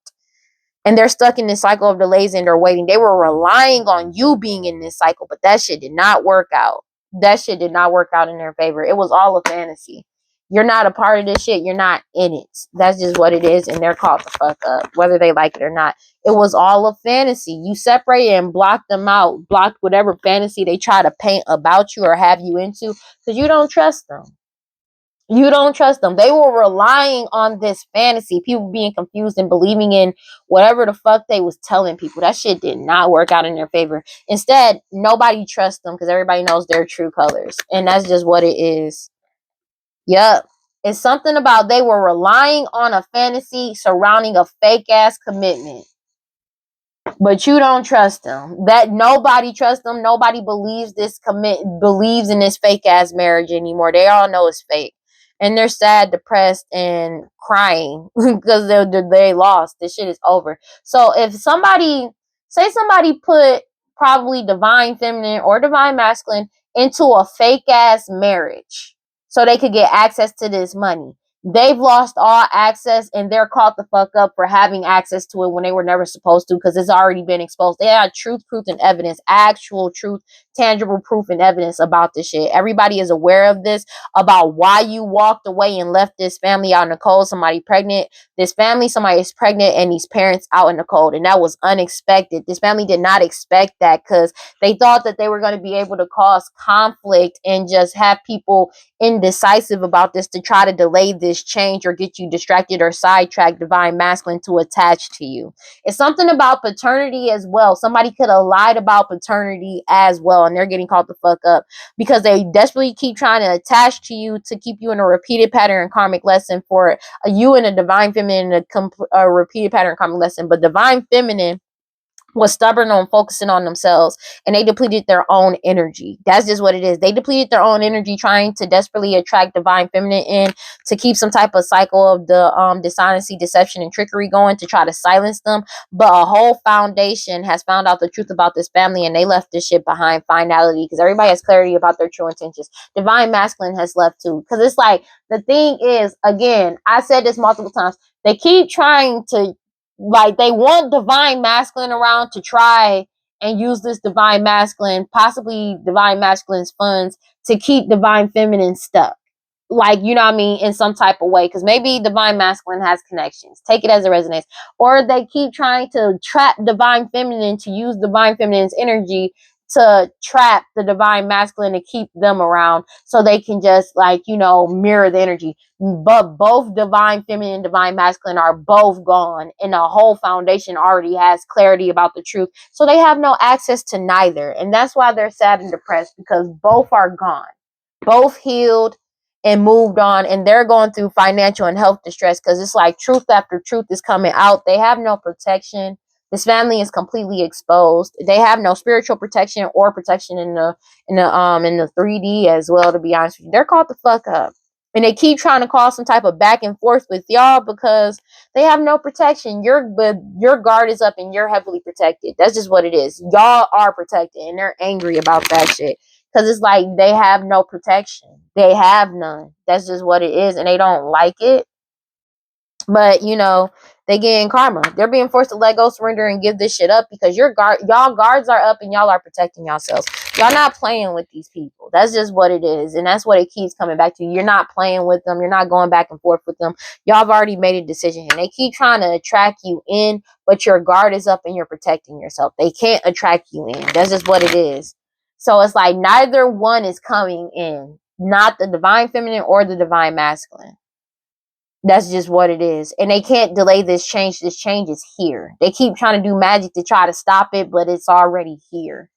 And they're stuck in this cycle of delays and they're waiting. They were relying on you being in this cycle, but that shit did not work out. That shit did not work out in their favor. It was all a fantasy. You're not a part of this shit. You're not in it. That's just what it is. And they're called the fuck up, whether they like it or not. It was all a fantasy. You separated and blocked them out, blocked whatever fantasy they try to paint about you or have you into, because you don't trust them. You don't trust them. They were relying on this fantasy, people being confused and believing in whatever the fuck they was telling people. That shit did not work out in their favor. Instead, nobody trusts them because everybody knows their true colors. And that's just what it is. Yup. It's something about they were relying on a fantasy surrounding a fake ass commitment. But you don't trust them. That nobody trusts them. Nobody believes believes in this fake ass marriage anymore. They all know it's fake. And they're sad, depressed, and crying because they lost. This shit is over. So if somebody put probably divine feminine or divine masculine into a fake ass marriage so they could get access to this money. They've lost all access and they're caught the fuck up for having access to it when they were never supposed to, because it's already been exposed. They had truth, proof, and evidence, actual truth, tangible proof and evidence about this shit. Everybody is aware of this, about why you walked away and left this family out in the cold. Somebody pregnant, this family, somebody is pregnant, and these parents out in the cold. And that was unexpected. This family did not expect that, because they thought that they were going to be able to cause conflict and just have people indecisive about this to try to delay this change or get you distracted or sidetrack divine masculine to attach to you. It's something about paternity as well. Somebody could have lied about paternity as well, and they're getting caught the fuck up because they desperately keep trying to attach to you to keep you in a repeated pattern karmic lesson for you and a divine feminine, a repeated pattern karmic lesson. But divine feminine was stubborn on focusing on themselves, and they depleted their own energy. That's just what it is. They depleted their own energy trying to desperately attract divine feminine in to keep some type of cycle of the dishonesty, deception, and trickery going to try to silence them. But a whole foundation has found out the truth about this family, and they left this shit behind finality because everybody has clarity about their true intentions. Divine masculine has left too, because it's like, the thing is, again, I said this multiple times, they keep trying to, like, they want divine masculine around to try and use this divine masculine, possibly divine masculine's funds, to keep divine feminine stuck. Like, you know what I mean, in some type of way, because maybe divine masculine has connections. Take it as a resonance. Or they keep trying to trap divine feminine to use divine feminine's energy to trap the divine masculine to keep them around so they can just, like, you know, mirror the energy. But both divine feminine and divine masculine are both gone, and the whole foundation already has clarity about the truth, so they have no access to neither. And that's why they're sad and depressed, because both are gone, both healed and moved on, and they're going through financial and health distress because it's like truth after truth is coming out. They have no protection. This family is completely exposed. They have no spiritual protection or protection in the 3D as well, to be honest with you. They're caught the fuck up. And they keep trying to cause some type of back and forth with y'all because they have no protection. Your guard is up and you're heavily protected. That's just what it is. Y'all are protected, and they're angry about that shit. Because it's like they have no protection. They have none. That's just what it is. And they don't like it. But, you know, they getting karma. They're being forced to let go, surrender, and give this shit up because y'all guards are up and y'all are protecting yourselves. Y'all not playing with these people. That's just what it is. And that's what it keeps coming back to. You're not playing with them. You're not going back and forth with them. Y'all have already made a decision. And they keep trying to attract you in, but your guard is up and you're protecting yourself. They can't attract you in. That's just what it is. So it's like neither one is coming in. Not the divine feminine or the divine masculine. That's just what it is. And they can't delay this change. This change is here. They keep trying to do magic to try to stop it, but it's already here.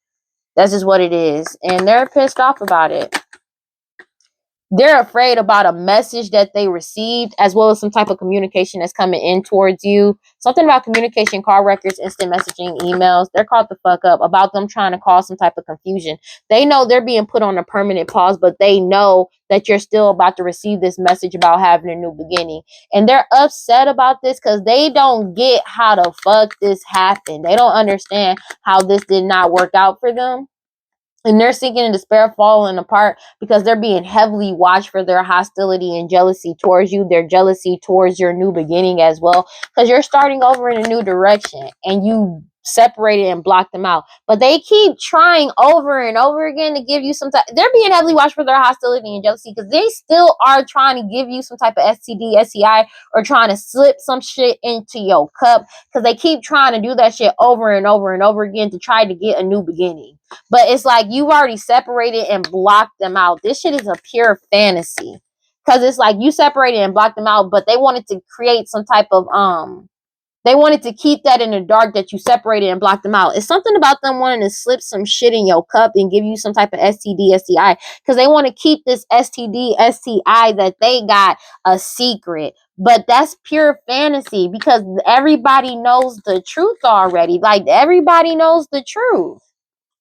That's just what it is. And they're pissed off about it. They're afraid about a message that they received, as well as some type of communication that's coming in towards you. Something about communication, call records, instant messaging, emails. They're caught the fuck up about them trying to cause some type of confusion. They know they're being put on a permanent pause, but they know that you're still about to receive this message about having a new beginning. And they're upset about this because they don't get how the fuck this happened. They don't understand how this did not work out for them. And they're sinking in despair, falling apart because they're being heavily watched for their hostility and jealousy towards you. Their jealousy towards your new beginning as well. Because you're starting over in a new direction and you separated and blocked them out. But they keep trying over and over again to give you some type. They're being heavily watched for their hostility and jealousy because they still are trying to give you some type of STD, STI, or trying to slip some shit into your cup because they keep trying to do that shit over and over and over again to try to get a new beginning. But it's like you've already separated and blocked them out. This shit is a pure fantasy. Because it's like you separated and blocked them out, but they wanted to create some type of they wanted to keep that in the dark that you separated and blocked them out. It's something about them wanting to slip some shit in your cup and give you some type of STD, STI. Because they want to keep this STD, STI that they got a secret. But that's pure fantasy because everybody knows the truth already. Like, everybody knows the truth.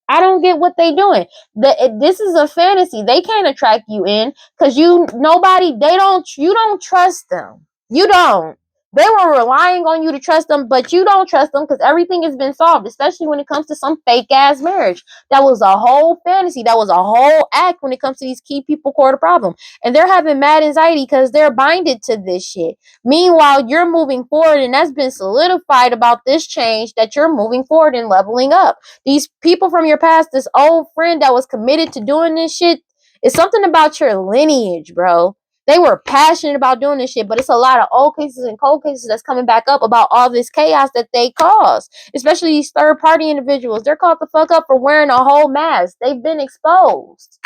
I don't get what they doing. This is a fantasy. They can't attract you in because you don't trust them. You don't. They were relying on you to trust them, but you don't trust them because everything has been solved, especially when it comes to some fake ass marriage. That was a whole fantasy. That was a whole act when it comes to these key people core to problem. And they're having mad anxiety because they're binded to this shit. Meanwhile, you're moving forward, and that's been solidified about this change that you're moving forward and leveling up. These people from your past, this old friend that was committed to doing this shit, it's something about your lineage, bro. They were passionate about doing this shit, but it's a lot of old cases and cold cases that's coming back up about all this chaos that they caused. Especially these third party individuals. They're caught the fuck up for wearing a whole mask. They've been exposed.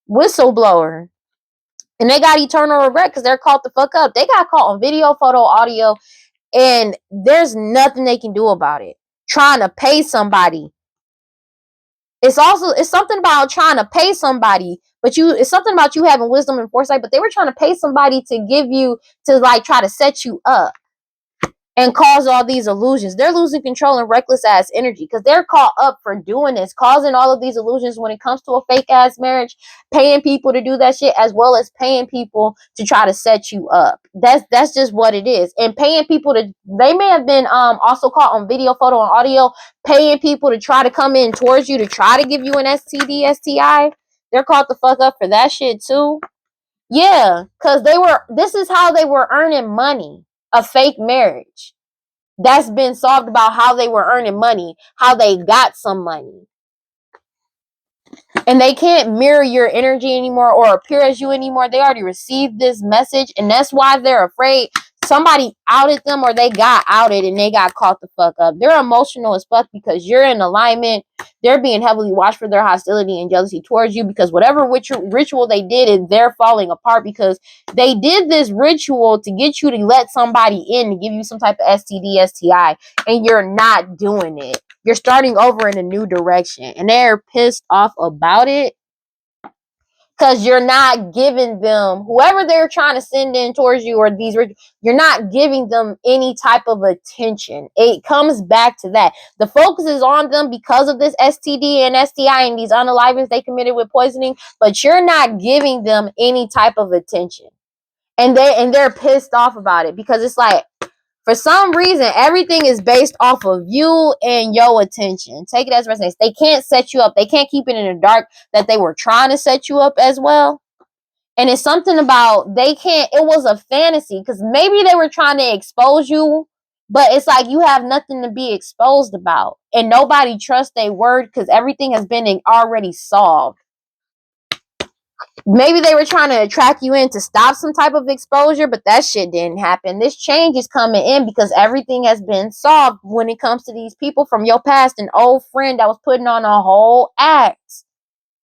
Whistleblower. And they got eternal regret because they're caught the fuck up. They got caught on video, photo, audio, and there's nothing they can do about it. Trying to pay somebody. It's something about trying to pay somebody, but it's something about you having wisdom and foresight, but they were trying to pay somebody to give you, to like try to set you up and cause all these illusions. They're losing control and reckless ass energy because they're caught up for doing this, causing all of these illusions when it comes to a fake ass marriage, paying people to do that shit, as well as paying people to try to set you up. That's just what it is. And paying people to, they may have been also caught on video, photo, and audio, paying people to try to come in towards you to try to give you an STD, STI. They're caught the fuck up for that shit too. Yeah, because this is how they were earning money. A fake marriage. That's been solved about how they were earning money, how they got some money. And they can't mirror your energy anymore or appear as you anymore. They already received this message, and that's why they're afraid somebody outed them or they got outed and they got caught the fuck up. They're emotional as fuck because you're in alignment. They're being heavily watched for their hostility and jealousy towards you because whatever ritual they did, is they're falling apart because they did this ritual to get you to let somebody in to give you some type of STD, STI, and you're not doing it. You're starting over in a new direction, and they're pissed off about it because you're not giving them, whoever they're trying to send in towards you, or you're not giving them any type of attention. It comes back to that. The focus is on them because of this STD and STI and these unalivings they committed with poisoning, but you're not giving them any type of attention. And they're pissed off about it because it's like, for some reason, everything is based off of you and your attention. Take it as resonance. They can't set you up. They can't keep it in the dark that they were trying to set you up as well. And it's something about they can't. It was a fantasy because maybe they were trying to expose you, but it's like you have nothing to be exposed about. And nobody trusts their word because everything has been already solved. Maybe they were trying to attract you in to stop some type of exposure, but that shit didn't happen. This change is coming in because everything has been solved when it comes to these people from your past. An old friend that was putting on a whole act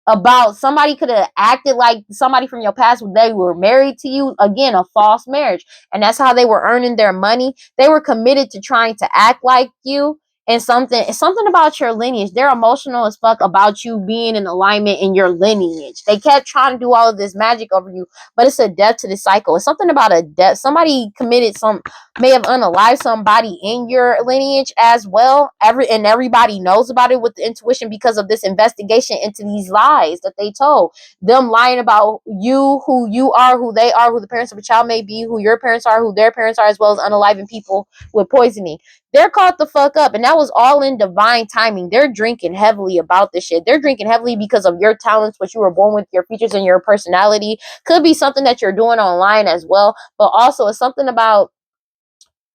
about somebody could have acted like somebody from your past when they were married to you. Again, a false marriage. And that's how they were earning their money. They were committed to trying to act like you. And something about your lineage. They're emotional as fuck about you being in alignment in your lineage. They kept trying to do all of this magic over you, but it's a death to the cycle. It's something about a death. Somebody may have unalived somebody in your lineage as well. Everybody knows about it with the intuition because of this investigation into these lies that they told. Them lying about you, who you are, who they are, who the parents of a child may be, who your parents are, who their parents are, as well as unaliving people with poisoning. They're caught the fuck up, and that was all in divine timing. They're drinking heavily about this shit. They're drinking heavily because of your talents, what you were born with, your features and your personality. Could be something that you're doing online as well, but also it's something about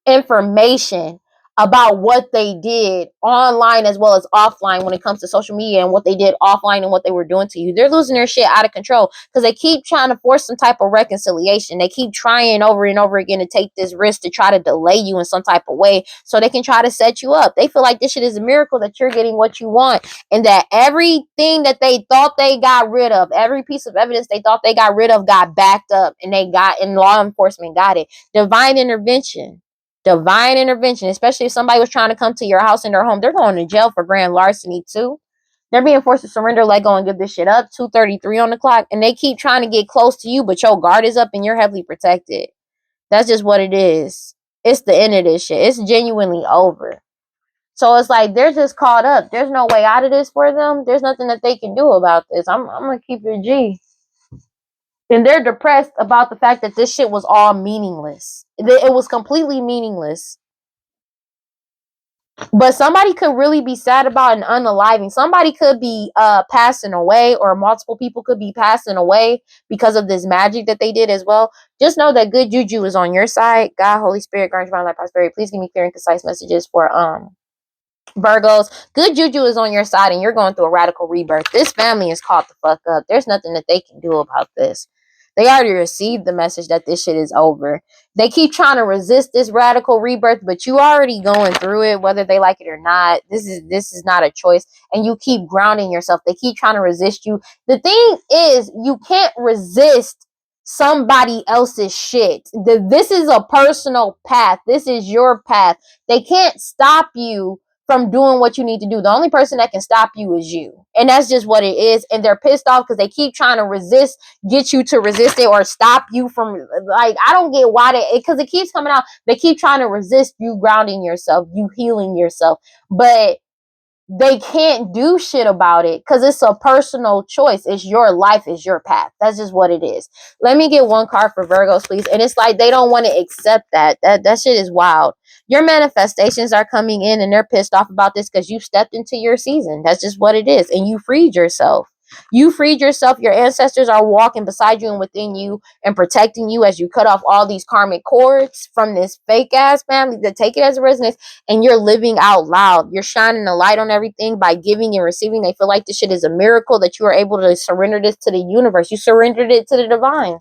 information about what they did online as well as offline when it comes to social media, and what they did offline and what they were doing to you. They're losing their shit out of control because they keep trying to force some type of reconciliation. They keep trying over and over again to take this risk to try to delay you in some type of way so they can try to set you up. They feel like this shit is a miracle that you're getting what you want, and that everything that they thought they got rid of, every piece of evidence they thought they got rid of, got backed up, and law enforcement got it. Divine intervention, especially if somebody was trying to come to your house in their home. They're going to jail for grand larceny too. They're being forced to surrender, let go, and give this shit up. 2:33 on the clock, and they keep trying to get close to you, but your guard is up and you're heavily protected. That's just what it is. It's the end of this shit. It's genuinely over. So it's like they're just caught up. There's no way out of this for them. There's nothing that they can do about this. I'm gonna keep it G. And they're depressed about the fact that this shit was all meaningless. It was completely meaningless. But somebody could really be sad about an unaliving. Somebody could be passing away, or multiple people could be passing away because of this magic that they did as well. Just know that good juju is on your side. God, Holy Spirit, grant your life, prosperity. Please give me clear and concise messages for Virgos. Good juju is on your side, and you're going through a radical rebirth. This family is caught the fuck up. There's nothing that they can do about this. They already received the message that this shit is over. They keep trying to resist this radical rebirth, but you already going through it, whether they like it or not. This is not a choice, and you keep grounding yourself. They keep trying to resist you. The thing is, you can't resist somebody else's shit. This is a personal path. This is your path. They can't stop you from doing what you need to do. The only person that can stop you is you. And that's just what it is. And they're pissed off because they keep trying to get you to resist it, or stop you from, like, I don't get why because it keeps coming out. They keep trying to resist you grounding yourself, you healing yourself. But they can't do shit about it because it's a personal choice. It's your life, it's your path. That's just what it is. Let me get one card for Virgos, please. And it's like they don't want to accept that. That shit is wild. Your manifestations are coming in, and they're pissed off about this because you stepped into your season. That's just what it is. And you freed yourself. You freed yourself. Your ancestors are walking beside you and within you and protecting you as you cut off all these karmic cords from this fake ass family that take it as a resonance. And you're living out loud. You're shining a light on everything by giving and receiving. They feel like this shit is a miracle that you are able to surrender this to the universe. You surrendered it to the divine.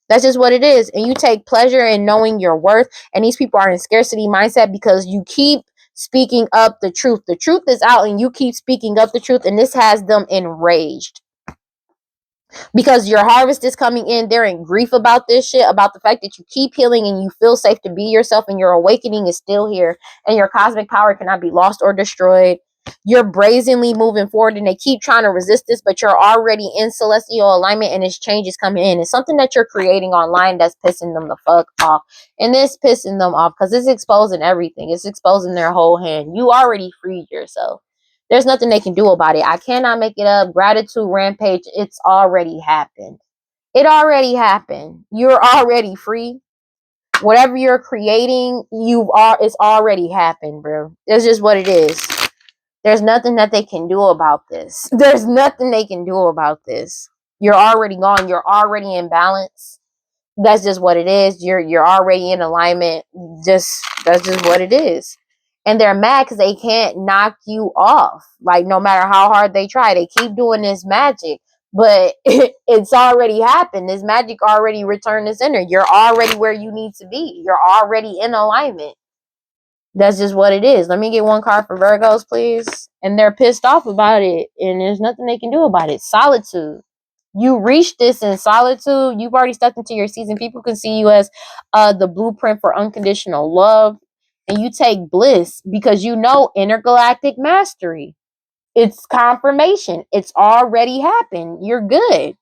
That's just what it is. And you take pleasure in knowing your worth. And these people are in scarcity mindset because you keep speaking up the truth. The truth is out, and you keep speaking up the truth. And this has them enraged because your harvest is coming in. They're in grief about this shit, about the fact that you keep healing and you feel safe to be yourself, and your awakening is still here, and your cosmic power cannot be lost or destroyed. You're brazenly moving forward, and they keep trying to resist this, but you're already in celestial alignment, and this change is coming in. It's something that you're creating online that's pissing them the fuck off. And this pissing them off because it's exposing everything. It's exposing their whole hand. You already freed yourself. There's nothing they can do about it. I cannot make it up. Gratitude rampage. It's already happened. It already happened. You're already free. Whatever you're creating, it's already happened, bro. It's just what it is. There's nothing that they can do about this. There's nothing they can do about this. You're already gone. You're already in balance. That's just what it is. You're already in alignment. That's just what it is. And they're mad because they can't knock you off. Like, no matter how hard they try, they keep doing this magic. But it's already happened. This magic already returned to center. You're already where you need to be. You're already in alignment. That's just what it is. Let me get one card for Virgos, please. And they're pissed off about it. And there's nothing they can do about it. Solitude. You reached this in solitude. You've already stepped into your season. People can see you as the blueprint for unconditional love. And you take bliss because you know intergalactic mastery. It's confirmation. It's already happened. You're good.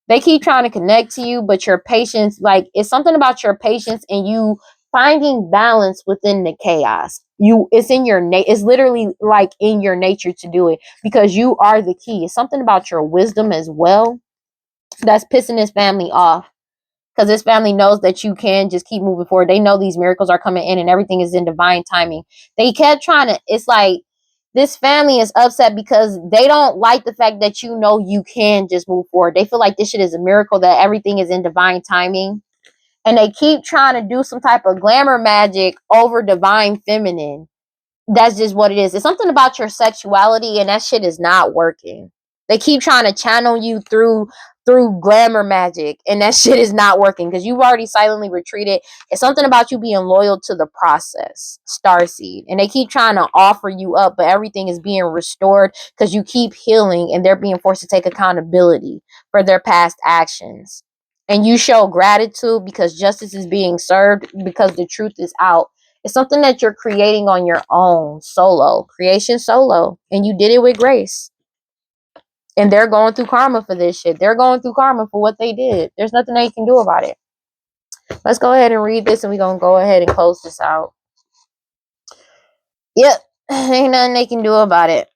They keep trying to connect to you, but your patience, like, it's something about your patience and you finding balance within the chaos. It's in your it's literally like in your nature to do it because you are the key. It's something about your wisdom as well that's pissing this family off because this family knows that you can just keep moving forward. They know these miracles are coming in and everything is in divine timing. They kept trying to, it's like this family is upset because they don't like the fact that you know you can just move forward. They feel like this shit is a miracle, that everything is in divine timing. And they keep trying to do some type of glamour magic over divine feminine. That's just what it is. It's something about your sexuality, and that shit is not working. They keep trying to channel you through glamour magic, and that shit is not working because you've already silently retreated. It's something about you being loyal to the process, starseed, and they keep trying to offer you up, but everything is being restored because you keep healing, and they're being forced to take accountability for their past actions. And you show gratitude because justice is being served, because the truth is out. It's something that you're creating on your own, solo, creation solo, and you did it with grace. And they're going through karma for this shit. They're going through karma for what they did. There's nothing they can do about it. Let's go ahead and read this, and we're going to go ahead and close this out. Yep. Ain't nothing they can do about it.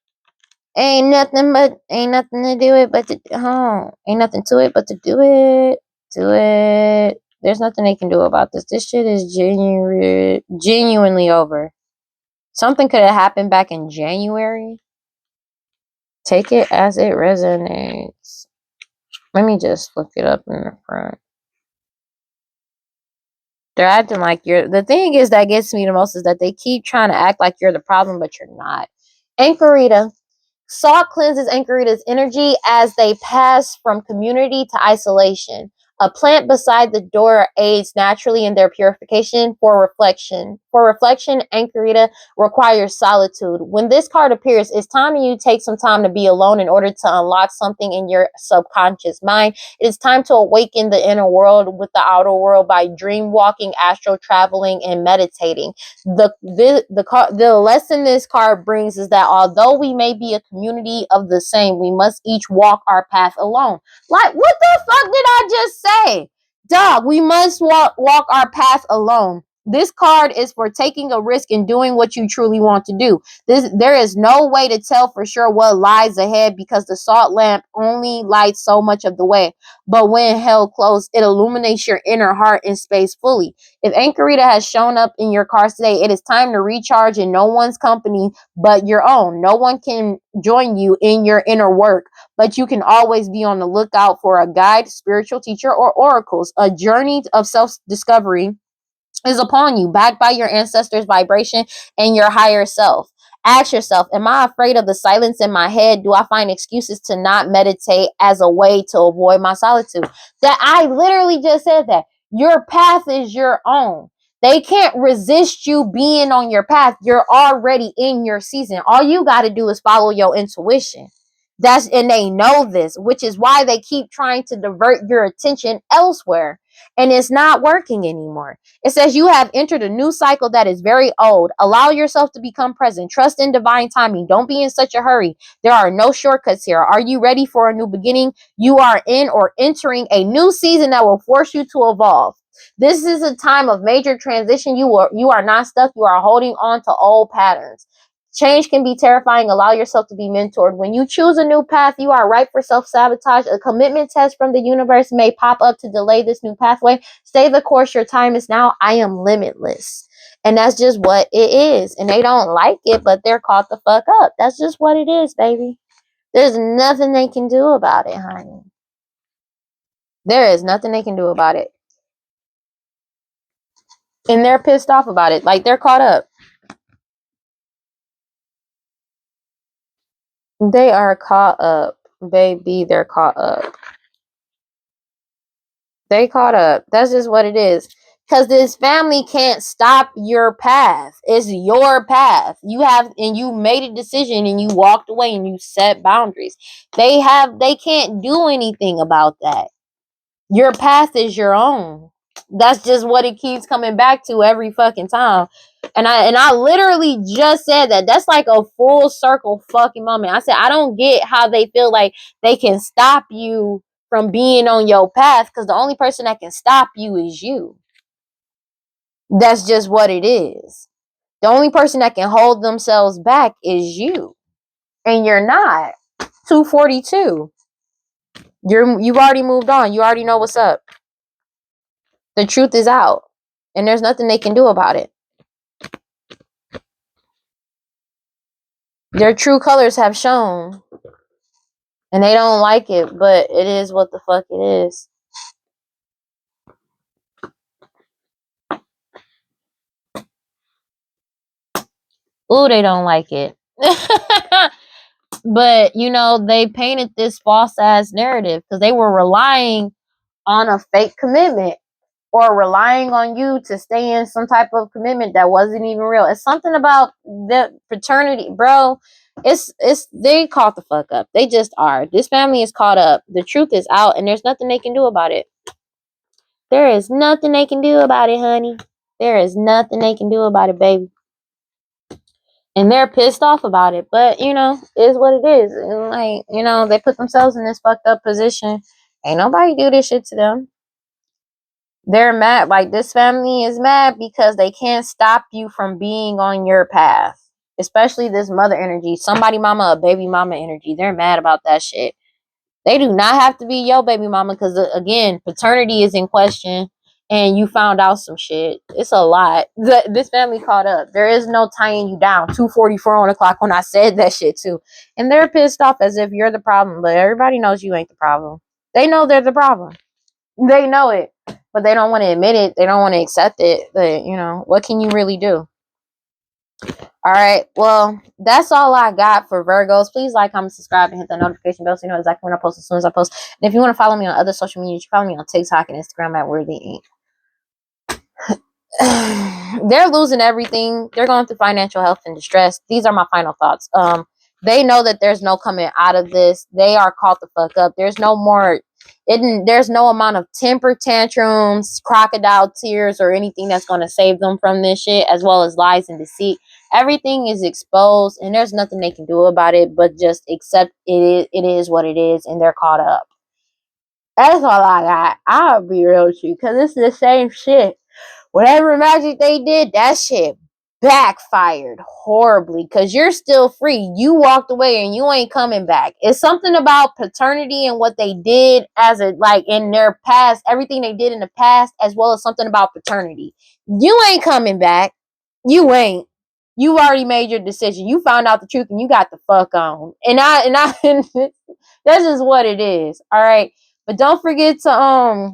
Ain't nothing to do it but to ain't nothing to it but to do it. Do it. There's nothing they can do about this. This shit is genuinely over. Something could have happened back in January. Take it as it resonates. Let me just look it up in the front. They're acting like you're the thing is that gets me the most is that they keep trying to act like you're the problem, but you're not. Anchorita. Salt cleanses Anchorita's energy as they pass from community to isolation. A plant beside the door aids naturally in their purification for reflection. For reflection, Anchorita requires solitude. When this card appears, it's time you take some time to be alone in order to unlock something in your subconscious mind. It is time to awaken the inner world with the outer world by dream walking, astral traveling, and meditating. The lesson this card brings is that although we may be a community of the same, we must each walk our path alone. Like, what the fuck did I just say? Dog, we must walk our path alone. This card is for taking a risk and doing what you truly want to do. There is no way to tell for sure what lies ahead because the salt lamp only lights so much of the way. But when held close, it illuminates your inner heart and space fully. If Anchorita has shown up in your cards today, it is time to recharge in no one's company but your own. No one can join you in your inner work, but you can always be on the lookout for a guide, spiritual teacher, or oracles. A journey of self-discovery is upon you, backed by your ancestors' vibration and your higher self. Ask yourself, am I afraid of the silence in my head? Do I find excuses to not meditate as a way to avoid my solitude? That I literally just said that. Your path is your own. They can't resist you being on your path. You're already in your season. All you got to do is follow your intuition. And they know this, which is why they keep trying to divert your attention elsewhere. And it's not working anymore. It says you have entered a new cycle that is very old. Allow yourself to become present. Trust in divine timing. Don't be in such a hurry. There are no shortcuts here. Are you ready for a new beginning? You are in or entering a new season that will force you to evolve. This is a time of major transition. You are not stuck. You are holding on to old patterns. Change can be terrifying. Allow yourself to be mentored. When you choose a new path, you are ripe for self-sabotage. A commitment test from the universe may pop up to delay this new pathway. Stay the course. Your time is now. I am limitless. And that's just what it is. And they don't like it, but they're caught the fuck up. That's just what it is, baby. There's nothing they can do about it, honey. There is nothing they can do about it. And they're pissed off about it. Like, they're caught up. They are caught up, baby. They're caught up. They caught up. That's just what it is. Because this family can't stop your path. It's your path. You made a decision and you walked away and you set boundaries. They can't do anything about that. Your path is your own. That's just what it keeps coming back to every fucking time. And I literally just said that. That's like a full circle fucking moment. I said, I don't get how they feel like they can stop you from being on your path, because the only person that can stop you is you. That's just what it is. The only person that can hold themselves back is you. And you're not. 242. You've already moved on. You already know what's up. The truth is out. And there's nothing they can do about it. Their true colors have shown. And they don't like it, but it is what the fuck it is. Ooh, they don't like it. But, they painted this false ass narrative because they were relying on a fake commitment or relying on you to stay in some type of commitment that wasn't even real. It's something about the paternity, bro. They caught the fuck up. They just are. This family is caught up. The truth is out and there's nothing they can do about it. There is nothing they can do about it, honey. There is nothing they can do about it, baby. And they're pissed off about it. But, is what it is. And they put themselves in this fucked up position. Ain't nobody do this shit to them. They're mad. Like, this family is mad because they can't stop you from being on your path. especially this mother energy, somebody mama, a baby mama energy. They're mad about that shit. They do not have to be your baby mama because, again, paternity is in question and you found out some shit. It's a lot. This family caught up. There is no tying you down. 2:44 on the clock when I said that shit too. And they're pissed off as if you're the problem, but everybody knows you ain't the problem. They know they're the problem. They know it, but they don't want to admit it. They don't want to accept it. But, you know, what can you really do? All right. Well, that's all I got for Virgos. Please like, comment, subscribe, and hit the notification bell so you know exactly when I post as soon as I post. And if you want to follow me on other social media, you can follow me on TikTok and Instagram at WeirdLee. They're losing everything. They're going through financial health and distress. These are my final thoughts. They know that there's no coming out of this. They are caught the fuck up. There's no more. There's no amount of temper tantrums, crocodile tears, or anything that's going to save them from this shit, as well as lies and deceit. Everything is exposed, and there's nothing they can do about it, but just accept it. It is what it is, and they're caught up. That's all I got. I'll be real with you, because it's the same shit. Whatever magic they did, that shit backfired horribly because you're still free. You walked away and you ain't coming back. It's something about paternity and what they did as a, like, in their past, everything they did in the past, as well as something about paternity. You ain't coming back. You ain't. You already made your decision. You found out the truth and you got the fuck on. And that's just what it is. All right. But don't forget to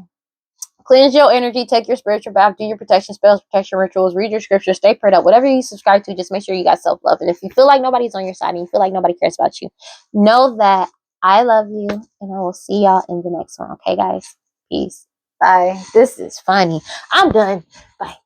cleanse your energy, take your spiritual bath, do your protection spells, protection rituals, read your scriptures, stay prayed up. Whatever you subscribe to, just make sure you got self-love. And if you feel like nobody's on your side and you feel like nobody cares about you, know that I love you, and I will see y'all in the next one. Okay, guys? Peace. Bye. This is funny. I'm done. Bye.